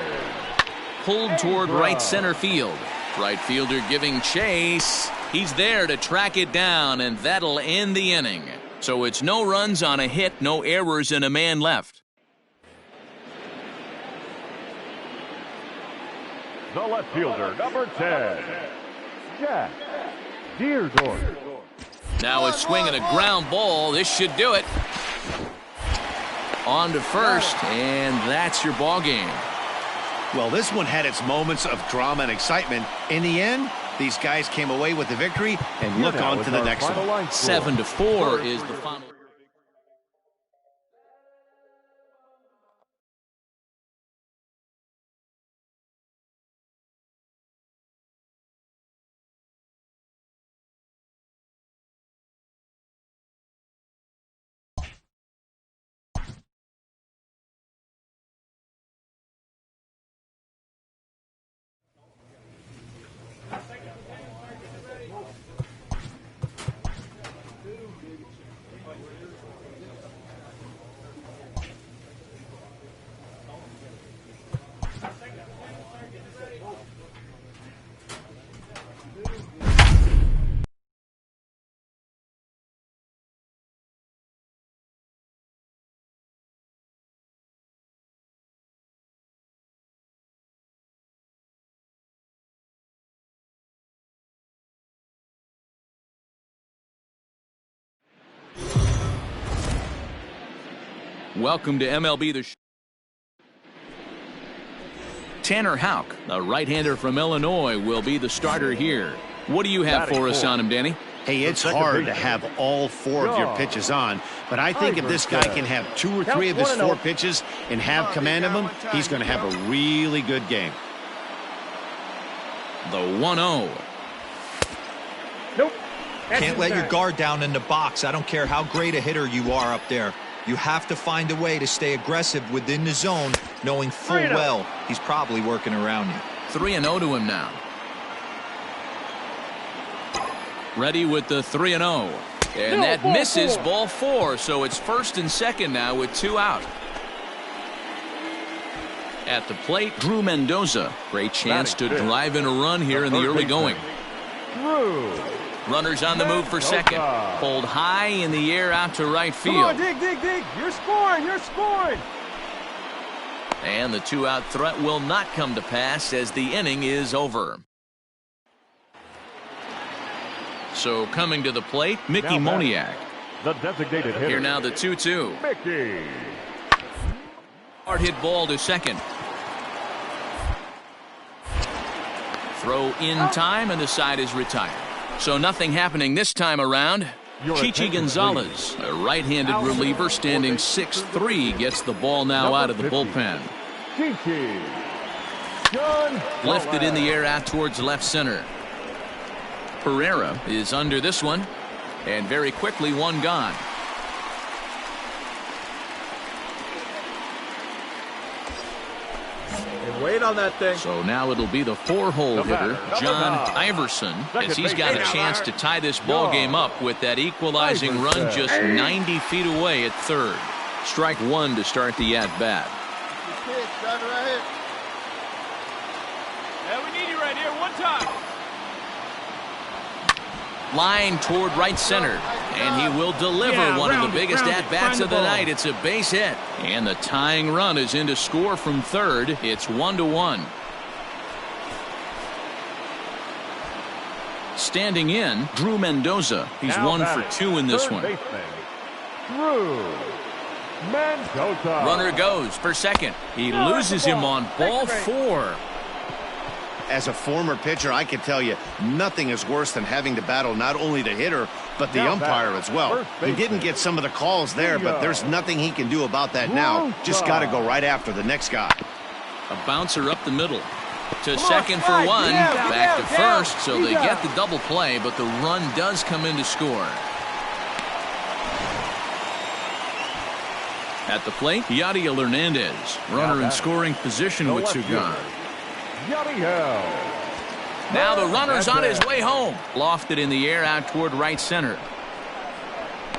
Pulled toward right center field. Right fielder giving chase. He's there to track it down, and that'll end the inning. So it's no runs on a hit, no errors, and a man left. The left fielder, number 10, Jack Deardorff. Now a swing and a ground ball. This should do it. On to first, and that's your ball game. Well, this one had its moments of drama and excitement. In the end, these guys came away with the victory and look on to the next one. 7-4 is the final. Welcome to MLB The Show. Tanner Houck, a right-hander from Illinois, will be the starter here. What do you have for us on him, Danny? Hey, it's hard to have all 4 of your pitches on, but I think if this guy can have 2 or 3 of his 4 pitches and have command of them, he's going to have a really good game. The 1-0. Nope. Can't let your guard down in the box. I don't care how great a hitter you are up there. You have to find a way to stay aggressive within the zone, knowing full well he's probably working around you. 3-0 to him now. Ready with the 3-0. And that misses, ball 4. So it's first and second now with 2 out. At the plate, Drew Mendoza. Great chance to drive in a run here in the early going. Runners on the move for second. Pulled high in the air out to right field. Come on, dig. You're scoring. And the 2-out threat will not come to pass as the inning is over. So coming to the plate, Mickey Moniak. The designated hitter. Here now the 2-2. Mickey. Hard hit ball to second. Throw in time, and the side is retired. So nothing happening this time around. Chichi Gonzalez, a right-handed reliever standing 6'3", gets the ball now out of the bullpen. Lifted in the air out towards left center. Pereira is under this one, and very quickly 1 gone. Wait on that thing. So now it'll be the 4-hole hitter, John Iverson, as he's got a chance to tie this ball game up with that equalizing run just 90 feet away at third. Strike one to start the at-bat. Yeah, we need you right here. One time. Line toward right center, and he will deliver one of the biggest at-bats of the night. It's a base hit, and the tying run is in to score from third. It's 1-1. Standing in, Drew Mendoza. He's Now 1 for 2 in this one. Drew Mendoza. Runner goes for second. He loses him on ball 4. As a former pitcher, I can tell you, nothing is worse than having to battle not only the hitter, but the umpire as well. He didn't get some of the calls there, but there's nothing he can do about that now. Just got to go right after the next guy. A bouncer up the middle. To second for one. Back to first, so they get the double play, but the run does come in to score. At the plate, Yadiel Hernandez. Runner in scoring position with Sugan. Now the runner's on his way home. Lofted in the air out toward right center.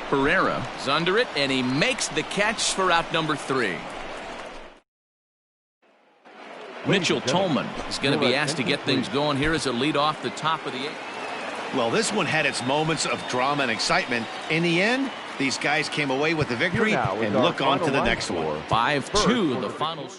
Pereira is under it, and he makes the catch for out number 3. Mitchell Tolman is going to be asked to get things going here as a lead off the top of the 8th. Well, this one had its moments of drama and excitement. In the end, these guys came away with the victory and look on to the next one. 5-2 the final.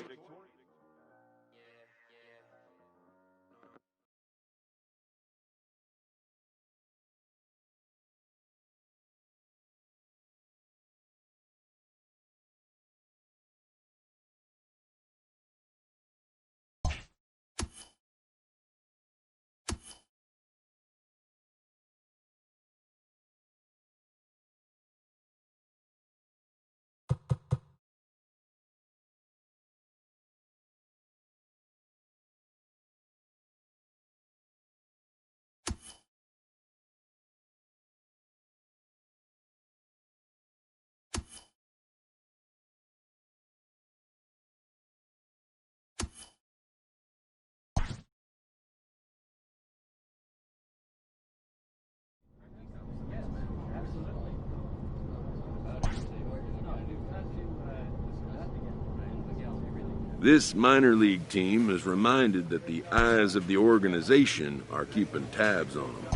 This minor league team is reminded that the eyes of the organization are keeping tabs on them.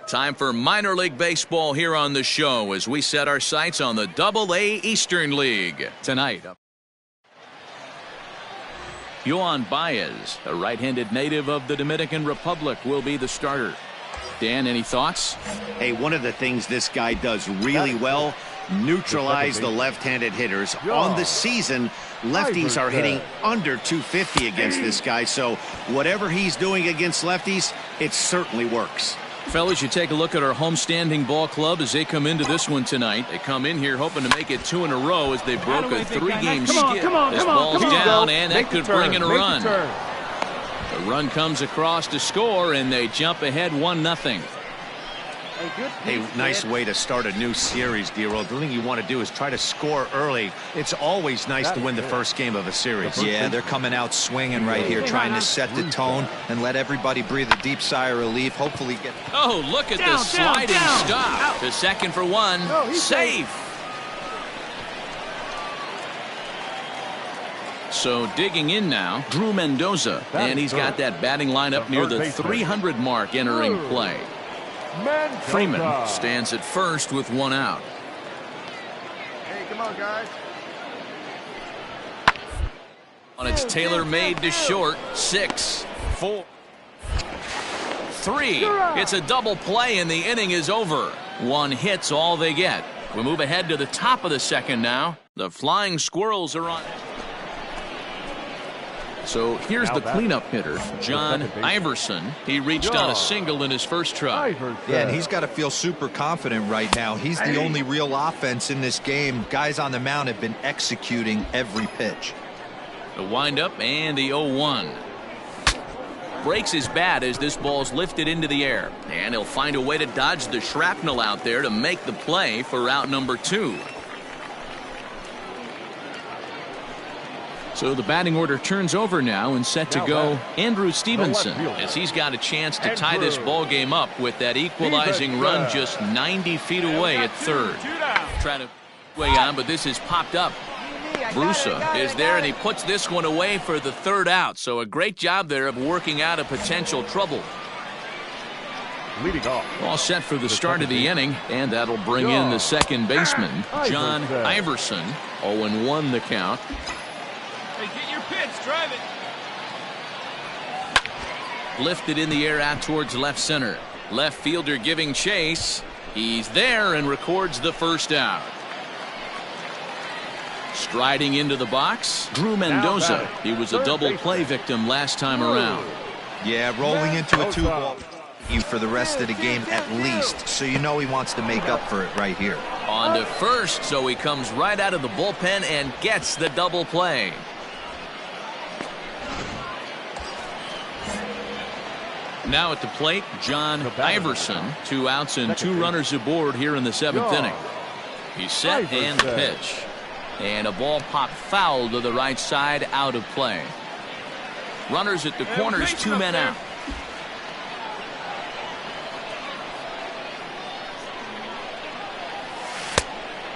Time for minor league baseball here on the show as we set our sights on the Double-A Eastern League. Tonight, Yohan Baez, a right-handed native of the Dominican Republic, will be the starter. Dan, any thoughts? Hey, one of the things this guy does really well, neutralize the left-handed hitters. On the season, lefties are hitting under 250 against this guy, so whatever he's doing against lefties, it certainly works. Fellas, you take a look at our homestanding ball club as they come into this one tonight. They come in here hoping to make it 2 in a row as they broke a 3-game skid. This ball's down, and that could bring in a run. The run comes across to score, and they jump ahead 1-0. Hey, nice way to start a new series, D-Roll. The thing you want to do is try to score early. It's always nice to win the first game of a series. Yeah, they're coming out swinging right here, trying to set the tone and let everybody breathe a deep sigh of relief. Hopefully get... Oh, look at the sliding stop. To second for one. Safe. So digging in now, Drew Mendoza. And he's got that batting lineup near the 300 mark entering play. Freeman stands at first with 1 out. Hey, come on, guys. On its tailor-made to short. 6, 4, 3. It's a double play, and the inning is over. 1 hit's all they get. We move ahead to the top of the second now. The Flying Squirrels are on. So here's the cleanup hitter, John Iverson. He reached on a single in his first try. Yeah, and he's got to feel super confident right now. He's the only real offense in this game. Guys on the mound have been executing every pitch. The windup and the 0-1. breaks his bat as this ball's lifted into the air. And he'll find a way to dodge the shrapnel out there to make the play for out number 2. So the batting order turns over now and set to go Andrew Stevenson as he's got a chance to tie this ball game up with that equalizing run just 90 feet away at third. Trying to way on, but this is popped up. Brusa is there, and he puts this one away for the third out. So a great job there of working out a potential trouble. Leading off. All set for the start of the inning, and that'll bring in the second baseman, John Iverson. 0-1 the count. Hey, get your pitch, drive it. Lifted in the air out towards left center. Left fielder giving chase. He's there and records the first out. Striding into the box, Drew Mendoza. He was a double play victim last time around. Yeah, rolling into a 2-ball for the rest of the game at least, so you know he wants to make up for it right here. On to first, so he comes right out of the bullpen and gets the double play. Now at the plate, John Iverson. 2 outs and 2 runners aboard here in the 7th inning. He's set and the pitch. And a ball popped foul to the right side, out of play. Runners at the corners, 2 men out.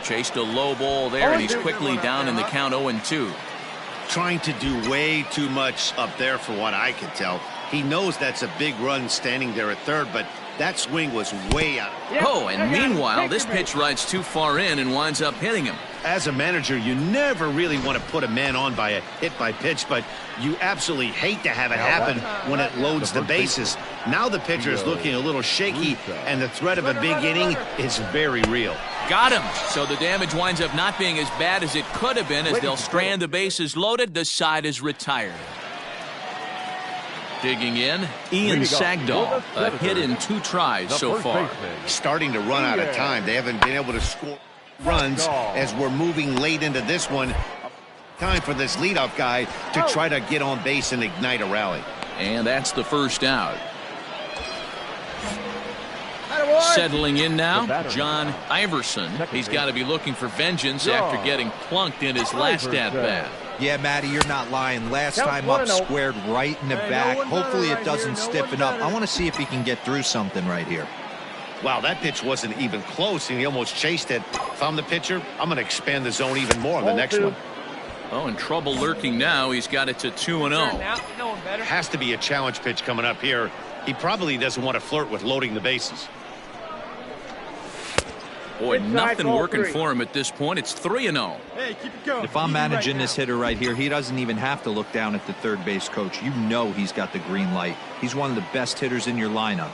Chased a low ball there, and he's quickly down in the count 0-2. Trying to do way too much up there for what I can tell. He knows that's a big run standing there at third, but that swing was way out. Oh, and meanwhile, this pitch rides too far in and winds up hitting him. As a manager, you never really want to put a man on by a hit by pitch, but you absolutely hate to have it happen when it loads the bases. Now the pitcher is looking a little shaky, and the threat of a big inning is very real. Got him. So the damage winds up not being as bad as it could have been as they'll strand the bases loaded. The side is retired. Digging in, Ian Sagdahl, a hit in 2 tries so far. Starting to run out of time. They haven't been able to score runs as we're moving late into this one. Time for this leadoff guy to try to get on base and ignite a rally. And that's the first out. Settling in now, John Iverson. He's got to be looking for vengeance after getting plunked in his last at-bat. Yeah, Matty, you're not lying. Last time up, squared right in the back. Hopefully it doesn't stiffen up. I want to see if he can get through something right here. Wow, that pitch wasn't even close, and he almost chased it. If I'm the pitcher, I'm going to expand the zone even more on the next one. Oh, in trouble lurking now. He's got it to 2-0. Has to be a challenge pitch coming up here. He probably doesn't want to flirt with loading the bases. Boy, nothing working for him at this point. It's 3-0. Hey, keep it going. If I'm managing this hitter right here, he doesn't even have to look down at the third base coach. You know he's got the green light. He's one of the best hitters in your lineup.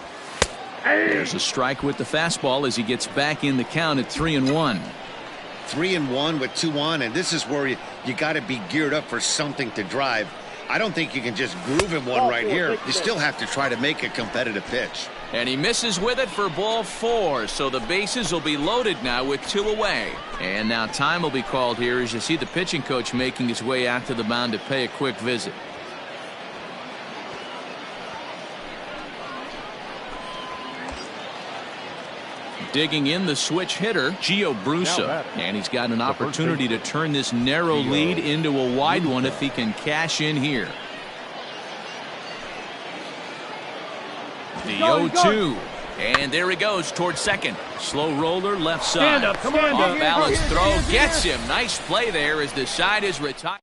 There's a strike with the fastball as he gets back in the count at 3-1. 3-1 with 2 on, and this is where you got to be geared up for something to drive. I don't think you can just groove him one right here. You still have to try to make a competitive pitch. And he misses with it for ball 4, so the bases will be loaded now with 2 away. And now time will be called here as you see the pitching coach making his way out to the mound to pay a quick visit. Digging in the switch hitter, Gio Brusa, and he's got an opportunity to turn this narrow lead into a wide one if he can cash in here. The 0-2, and there he goes towards second. Slow roller left side. Off balance throw gets him. Nice play there as the side is retired.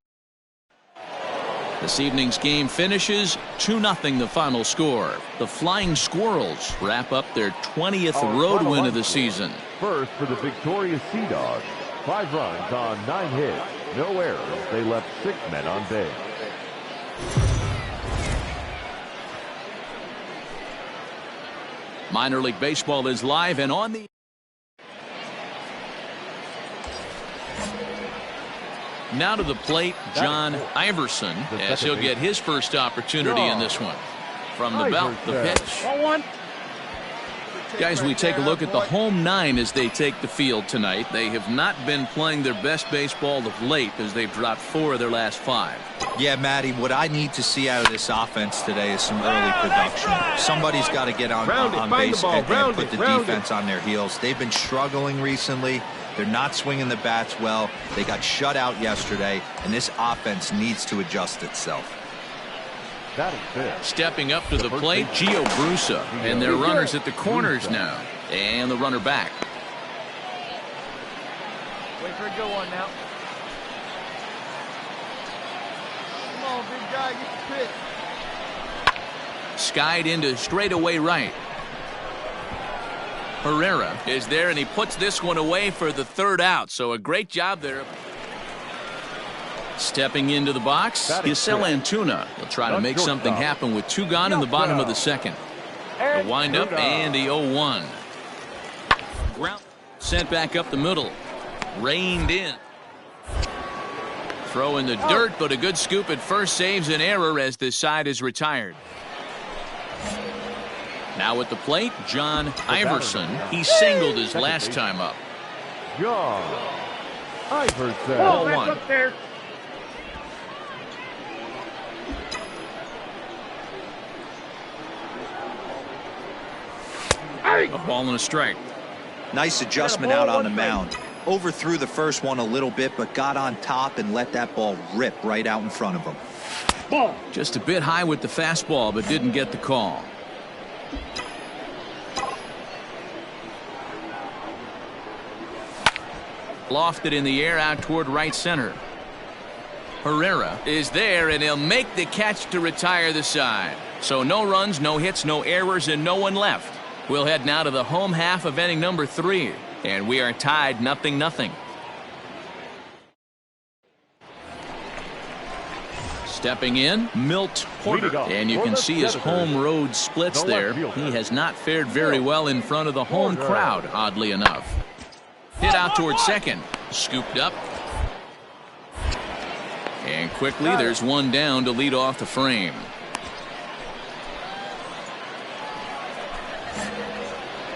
This evening's game finishes 2-0 the final score. The Flying Squirrels wrap up their 20th road win of the season. First for the victorious Sea Dogs. 5 runs on 9 hits. No errors. They left 6 men on base. Minor League Baseball is live and on the... Now to the plate, John Iverson, as he'll get his first opportunity in this one. From the belt, the pitch. Guys, we take a look at the home 9 as they take the field tonight. They have not been playing their best baseball of late as they've dropped 4 of their last 5. Yeah, Matty, what I need to see out of this offense today is some early production. Somebody's got to get on base and put the defense on their heels. They've been struggling recently. They're not swinging the bats well. They got shut out yesterday, and this offense needs to adjust itself. Stepping up to the plate, Gio Brusa. And their runners at the corners now. And the runner back. Wait for it to go on now. Come on, big guy, get the pitch. Skied into straightaway right. Herrera is there, and he puts this one away for the third out. So a great job there. Stepping into the box, Yasel Antuna. He'll try to make something happen with 2 gone in the bottom of the second. The windup and the 0-1. Ground sent back up the middle. Reined in. Throw in the dirt, but a good scoop at first saves an error as this side is retired. Now at the plate, John Iverson. He singled his last time up. John Iverson. 0-1. A ball and a strike. Nice adjustment out on the mound. Overthrew the first one a little bit, but got on top and let that ball rip right out in front of him. Just a bit high with the fastball, but didn't get the call. Lofted in the air out toward right center. Herrera is there, and he'll make the catch to retire the side. So no runs, no hits, no errors, and no one left. We'll head now to the home half of inning number 3, and we are tied 0-0. Stepping in, Milt Porter, and you can see his home road splits there. He has not fared very well in front of the home crowd, oddly enough. Hit out toward second, scooped up. And quickly there's one down to lead off the frame.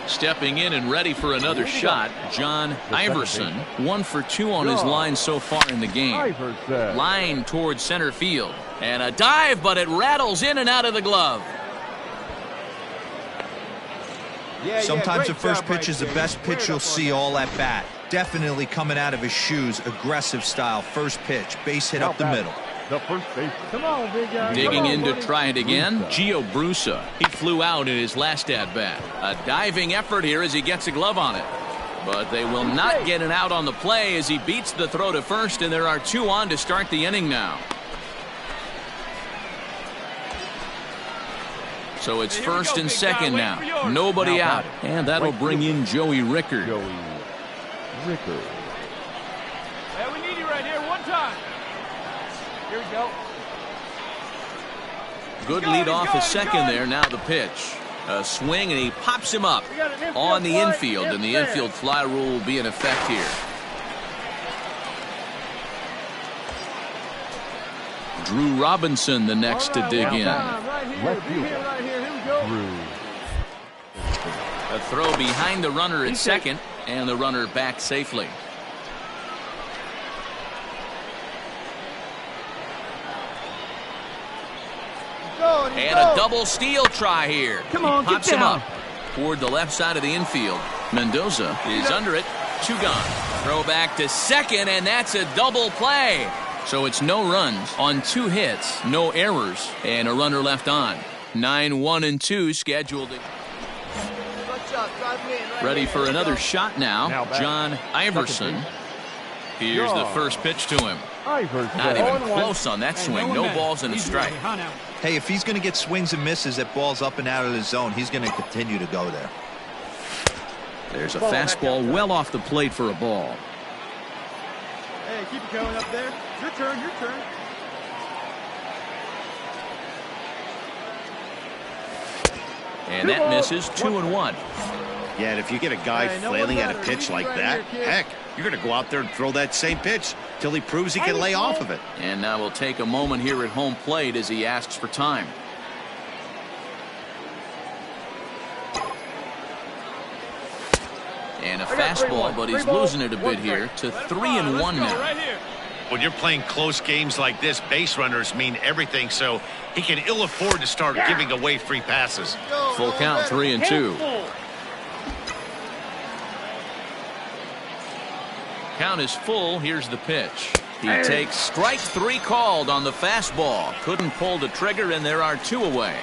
Stepping in and ready for another shot, John Iverson. 1 for 2 on his line so far in the game. Line towards center field. And a dive, but it rattles in and out of the glove. Sometimes the first pitch is the best pitch you'll see all at bat. Definitely coming out of his shoes, aggressive style. First pitch, base hit up the middle. The first base. Come on, big guy. Digging in to try it again, Gio Brusa. He flew out in his last at-bat. A diving effort here as he gets a glove on it. But they will not get an out on the play as he beats the throw to first, and there are 2 on to start the inning now. So it's first and second now. Nobody out. And that'll bring in Joey Rickard. Hey, we need you right here, one time. Here we go. Good lead off a second there. Now the pitch. A swing, and he pops him up on the infield, and the infield fly rule will be in effect here. Drew Robinson the next to dig in. Right here, here we go. A throw behind the runner at second, and the runner back safely. And a double steal try here. Come on, he pops get him down. up toward the left side of the infield. Mendoza is under it. 2 gone. Throw back to second, and that's a double play. So it's no runs on 2 hits, no errors, and a runner left on. 9-1-2 scheduled. Ready for another shot now. John Iverson. Here's the first pitch to him. Not even close on that swing. No balls and a strike. Hey, if he's going to get swings and misses at balls up and out of the zone, he's going to continue to go there. There's a fastball well off the plate for a ball. Hey, keep it going up there. Your turn, your turn. And that misses. 2-1. Yeah, and if you get a guy flailing at a pitch like that, heck, you're going to go out there and throw that same pitch till he proves he can lay off of it. And now we'll take a moment here at home plate as he asks for time. And a fastball, but he's losing it a bit here to 3-1 now. When you're playing close games like this, base runners mean everything, so he can ill afford to start giving away free passes. Full count, 3-2. Count is full. Here's the pitch. He takes strike 3 called on the fastball. Couldn't pull the trigger, and there are 2 away.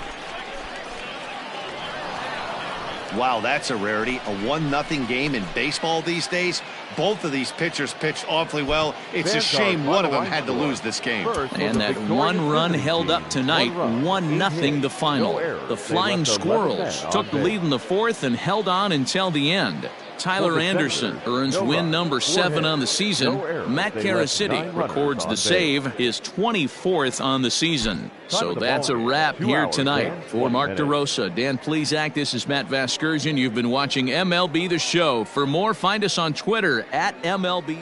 Wow, that's a rarity. A 1-0 game in baseball these days. Both of these pitchers pitched awfully well. It's a shame one of them had to lose this game. And that 1 run held up tonight, 1-0 the final. The Flying Squirrels took the lead in the 4th and held on until the end. Tyler Anderson earns win number 7 on the season. Matt Karasity records the save, his 24th on the season. So that's a wrap here tonight. For Mark DeRosa, Dan Plesac, this is Matt Vasgersian. You've been watching MLB The Show. For more, find us on Twitter at MLB.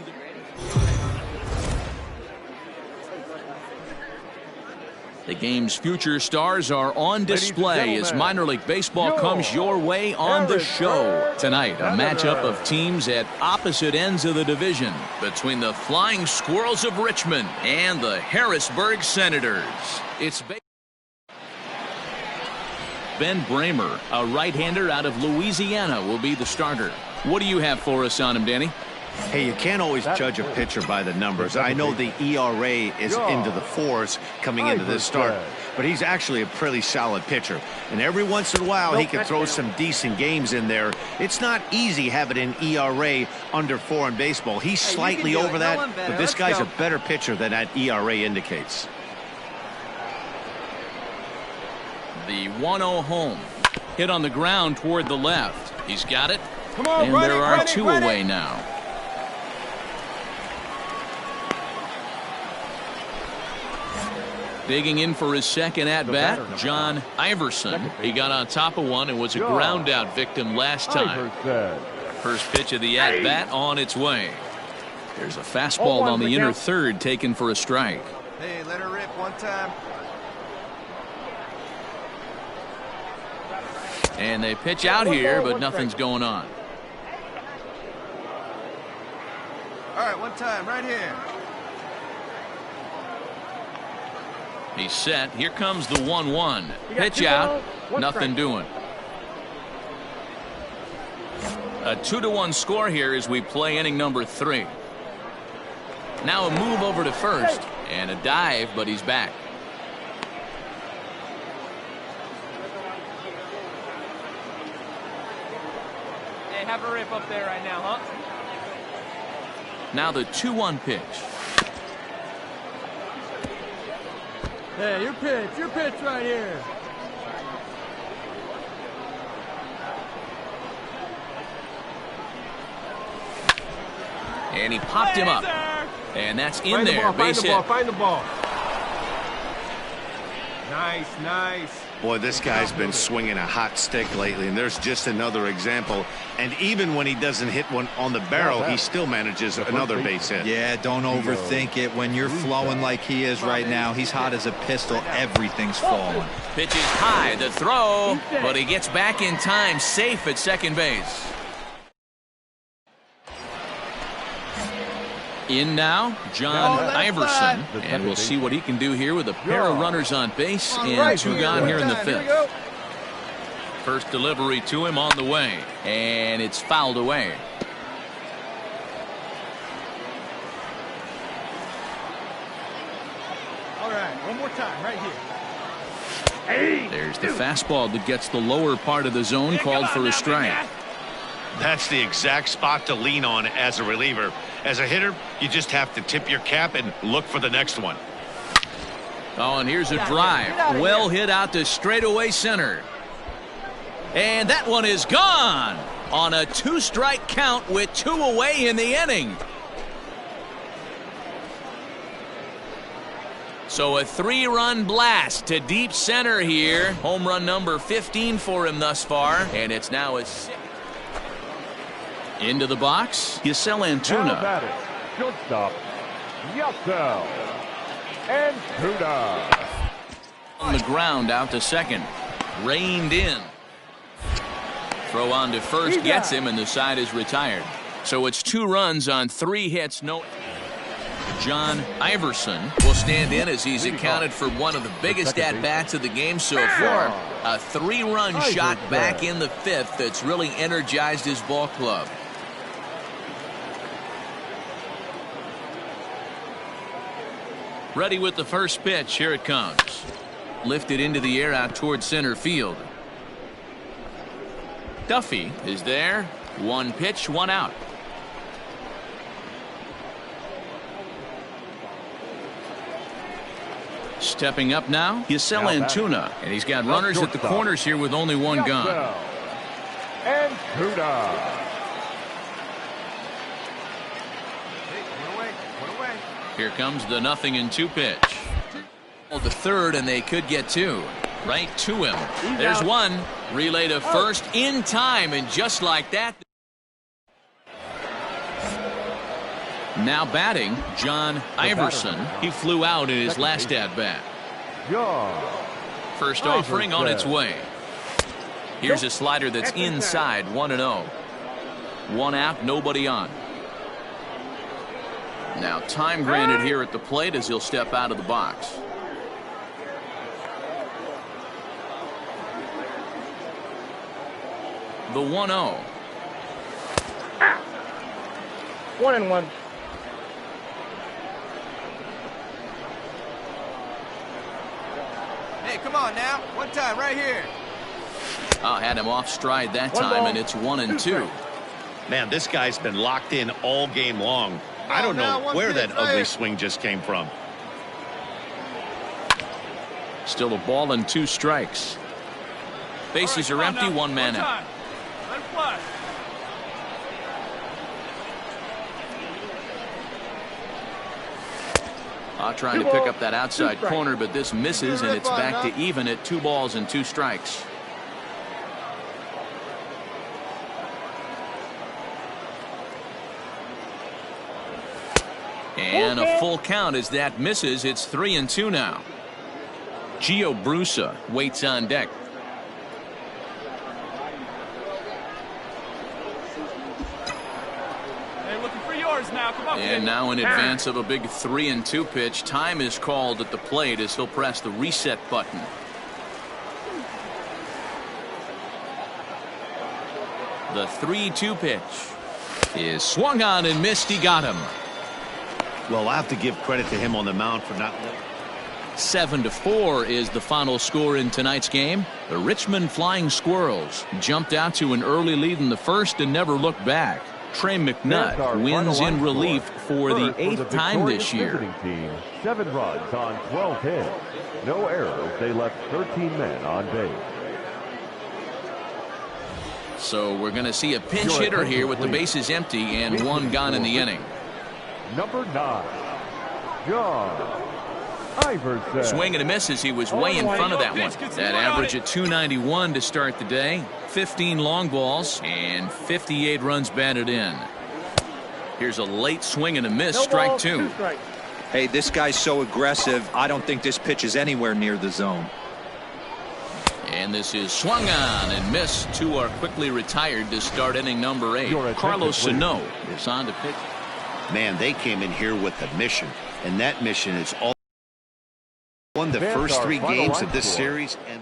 The game's future stars are on display as minor league baseball comes your way on the show. Tonight, a matchup of teams at opposite ends of the division between the Flying Squirrels of Richmond and the Harrisburg Senators. It's Ben Bramer, a right-hander out of Louisiana, will be the starter. What do you have for us on him, Danny? Hey, you can't always judge a pitcher by the numbers. I know the ERA is into the 4s coming into this start, but he's actually a pretty solid pitcher. And every once in a while, he can throw some decent games in there. It's not easy having an ERA under 4 in baseball. He's slightly over that, but this guy's a better pitcher than that ERA indicates. The 1-0 home. Hit on the ground toward the left. He's got it. Come on, and there are 2 away now. Digging in for his second at-bat, John Iverson. He got on top of one and was a ground-out victim last time. First pitch of the at-bat on its way. There's a fastball on the inner third taken for a strike. Hey, let her rip one time. And they pitch out here, but nothing's going on. All right, one time, right here. He's set. Here comes the 1-1. Pitch out. Nothing doing. A 2-1 score here as we play inning number 3. Now a move over to first. And a dive, but he's back. Hey, have a rip up there right now, huh? Now the 2-1 pitch. Hey, your pitch right here. And he popped him up. And that's in there. Base hit. Find the ball. Nice, nice. Boy, this guy's been swinging a hot stick lately, and there's just another example. And even when he doesn't hit one on the barrel, he still manages another base hit. Yeah, don't overthink it. When you're flowing like he is right now, he's hot as a pistol. Everything's falling. Pitch is high, the throw, but he gets back in time, safe at second base. In now, John Iverson, and we'll see what he can do here with a pair of runners on base and 2 gone here in the 5th. First delivery to him on the way, and it's fouled away. All right, one more time, right here. There's the fastball that gets the lower part of the zone, called for a strike. That's the exact spot to lean on as a reliever. As a hitter, you just have to tip your cap and look for the next one. Oh, and here's a drive. Well hit out to straightaway center. And that one is gone on a 2-strike count with 2 away in the inning. So a 3-run blast to deep center here. Home run number 15 for him thus far. And it's now a 6th. Into the box, Yasel Antuna. Shortstop, Yasel Antuna. On the ground, out to second. Reined in. Throw on to first, gets him, and the side is retired. So it's 2 runs on 3 hits. No. John Iverson will stand in as he's accounted for one of the biggest at-bats of the game so far. A 3-run shot back in the 5th that's really energized his ball club. Ready with the first pitch. Here it comes. Lifted into the air out towards center field. Duffy is there. 1 pitch, 1 out. Stepping up now, Yasel Antuna, and he's got runners at the corners here with only 1 gun. Antuna. Here comes the 0-2 pitch. The 3rd, and they could get 2. Right to him. There's 1. Relay to first in time, and just like that. Now batting, John Iverson. He flew out in his last at-bat. First offering on its way. Here's a slider that's inside, 1-0. 1 out, nobody on. Now time granted here at the plate as he'll step out of the box. The 1-0. 1-1. Hey, come on now. One time right here. Had him off stride that time, and it's 1-2. Man, this guy's been locked in all game long. I don't know where that ugly swing just came from. Still a ball and 2 strikes. Bases are empty, 1 man out. Let it fly. Trying to pick up that outside corner, but this misses, and it's back to even at 2 balls and 2 strikes. And a full count as that misses. It's 3-2 now. Gio Brusa waits on deck. Hey, looking for yours now. Come on, And kid. now in advance of a big 3-2 pitch, time is called at the plate as he'll press the reset button. The 3-2 pitch is swung on and missed. He got him. Well, I have to give credit to him on the mound for not. 7-4 is the final score in tonight's game. The Richmond Flying Squirrels jumped out to an early lead in the first and never looked back. Trey McNutt wins in relief for the 8th time this year. Team, 7 runs on 12 hits. No errors. They left 13 men on base. So we're going to see a pinch hitter here with the bases empty and 1 gone in the inning. Number 9, John Iverson. Swing and a miss as he was way in front of that one. That average at 291 to start the day. 15 long balls and 58 runs batted in. Here's a late swing and a miss. Strike 2. Hey, this guy's so aggressive. I don't think this pitch is anywhere near the zone. And this is swung on and missed. 2 are quickly retired to start inning number 8. Carlos Sano is on to pitch. Man, they came in here with a mission, and that mission is all won the first 3 games of this series. And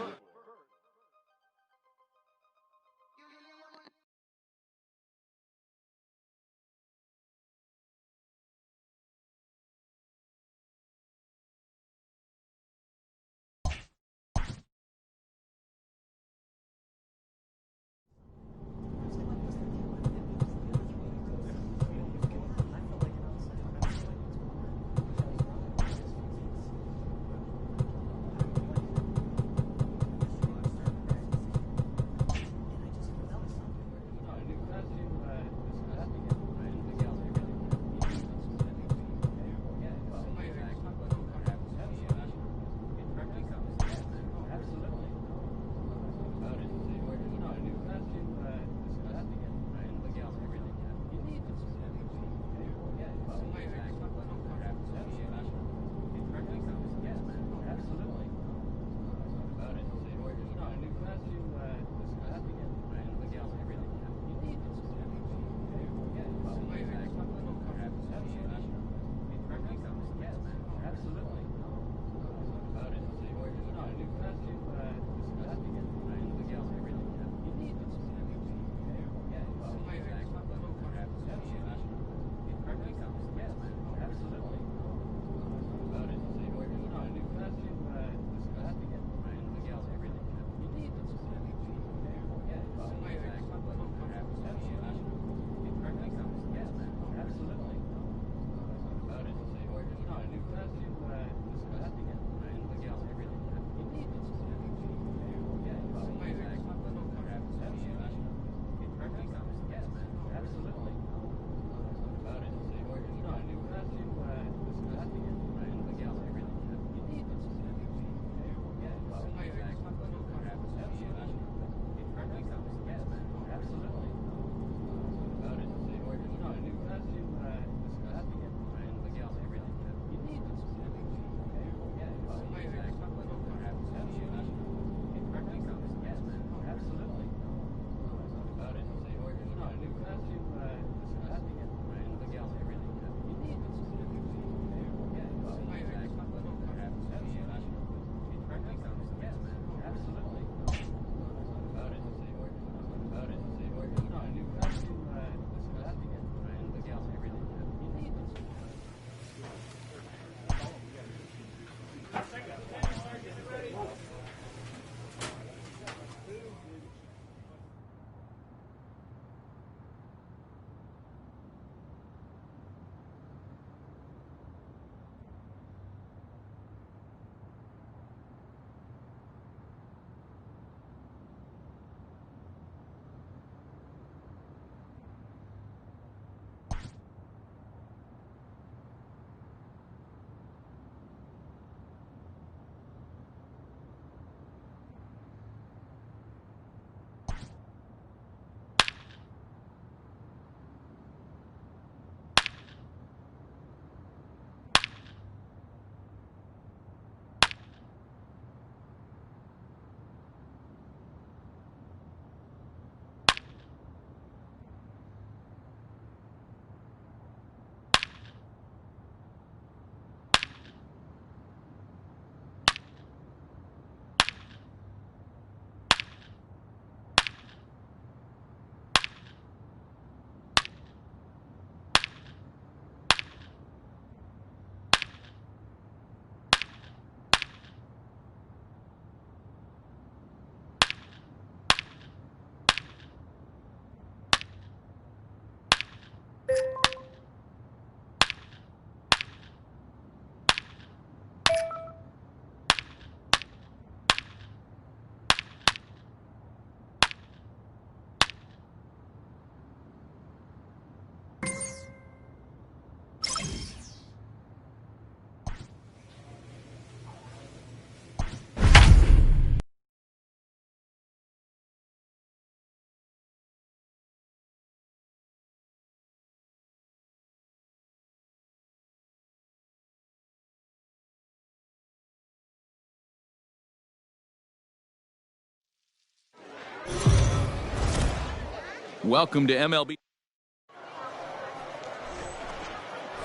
Welcome to MLB.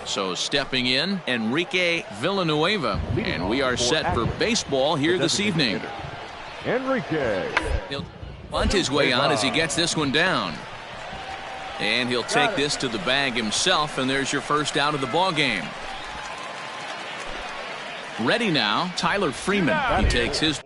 So stepping in, Enrique Villanueva. And we are set for baseball here this evening. Enrique. He'll bunt his way on as he gets this one down. And he'll take this to the bag himself, and there's your first out of the ball game. Ready now, Tyler Freeman. He takes his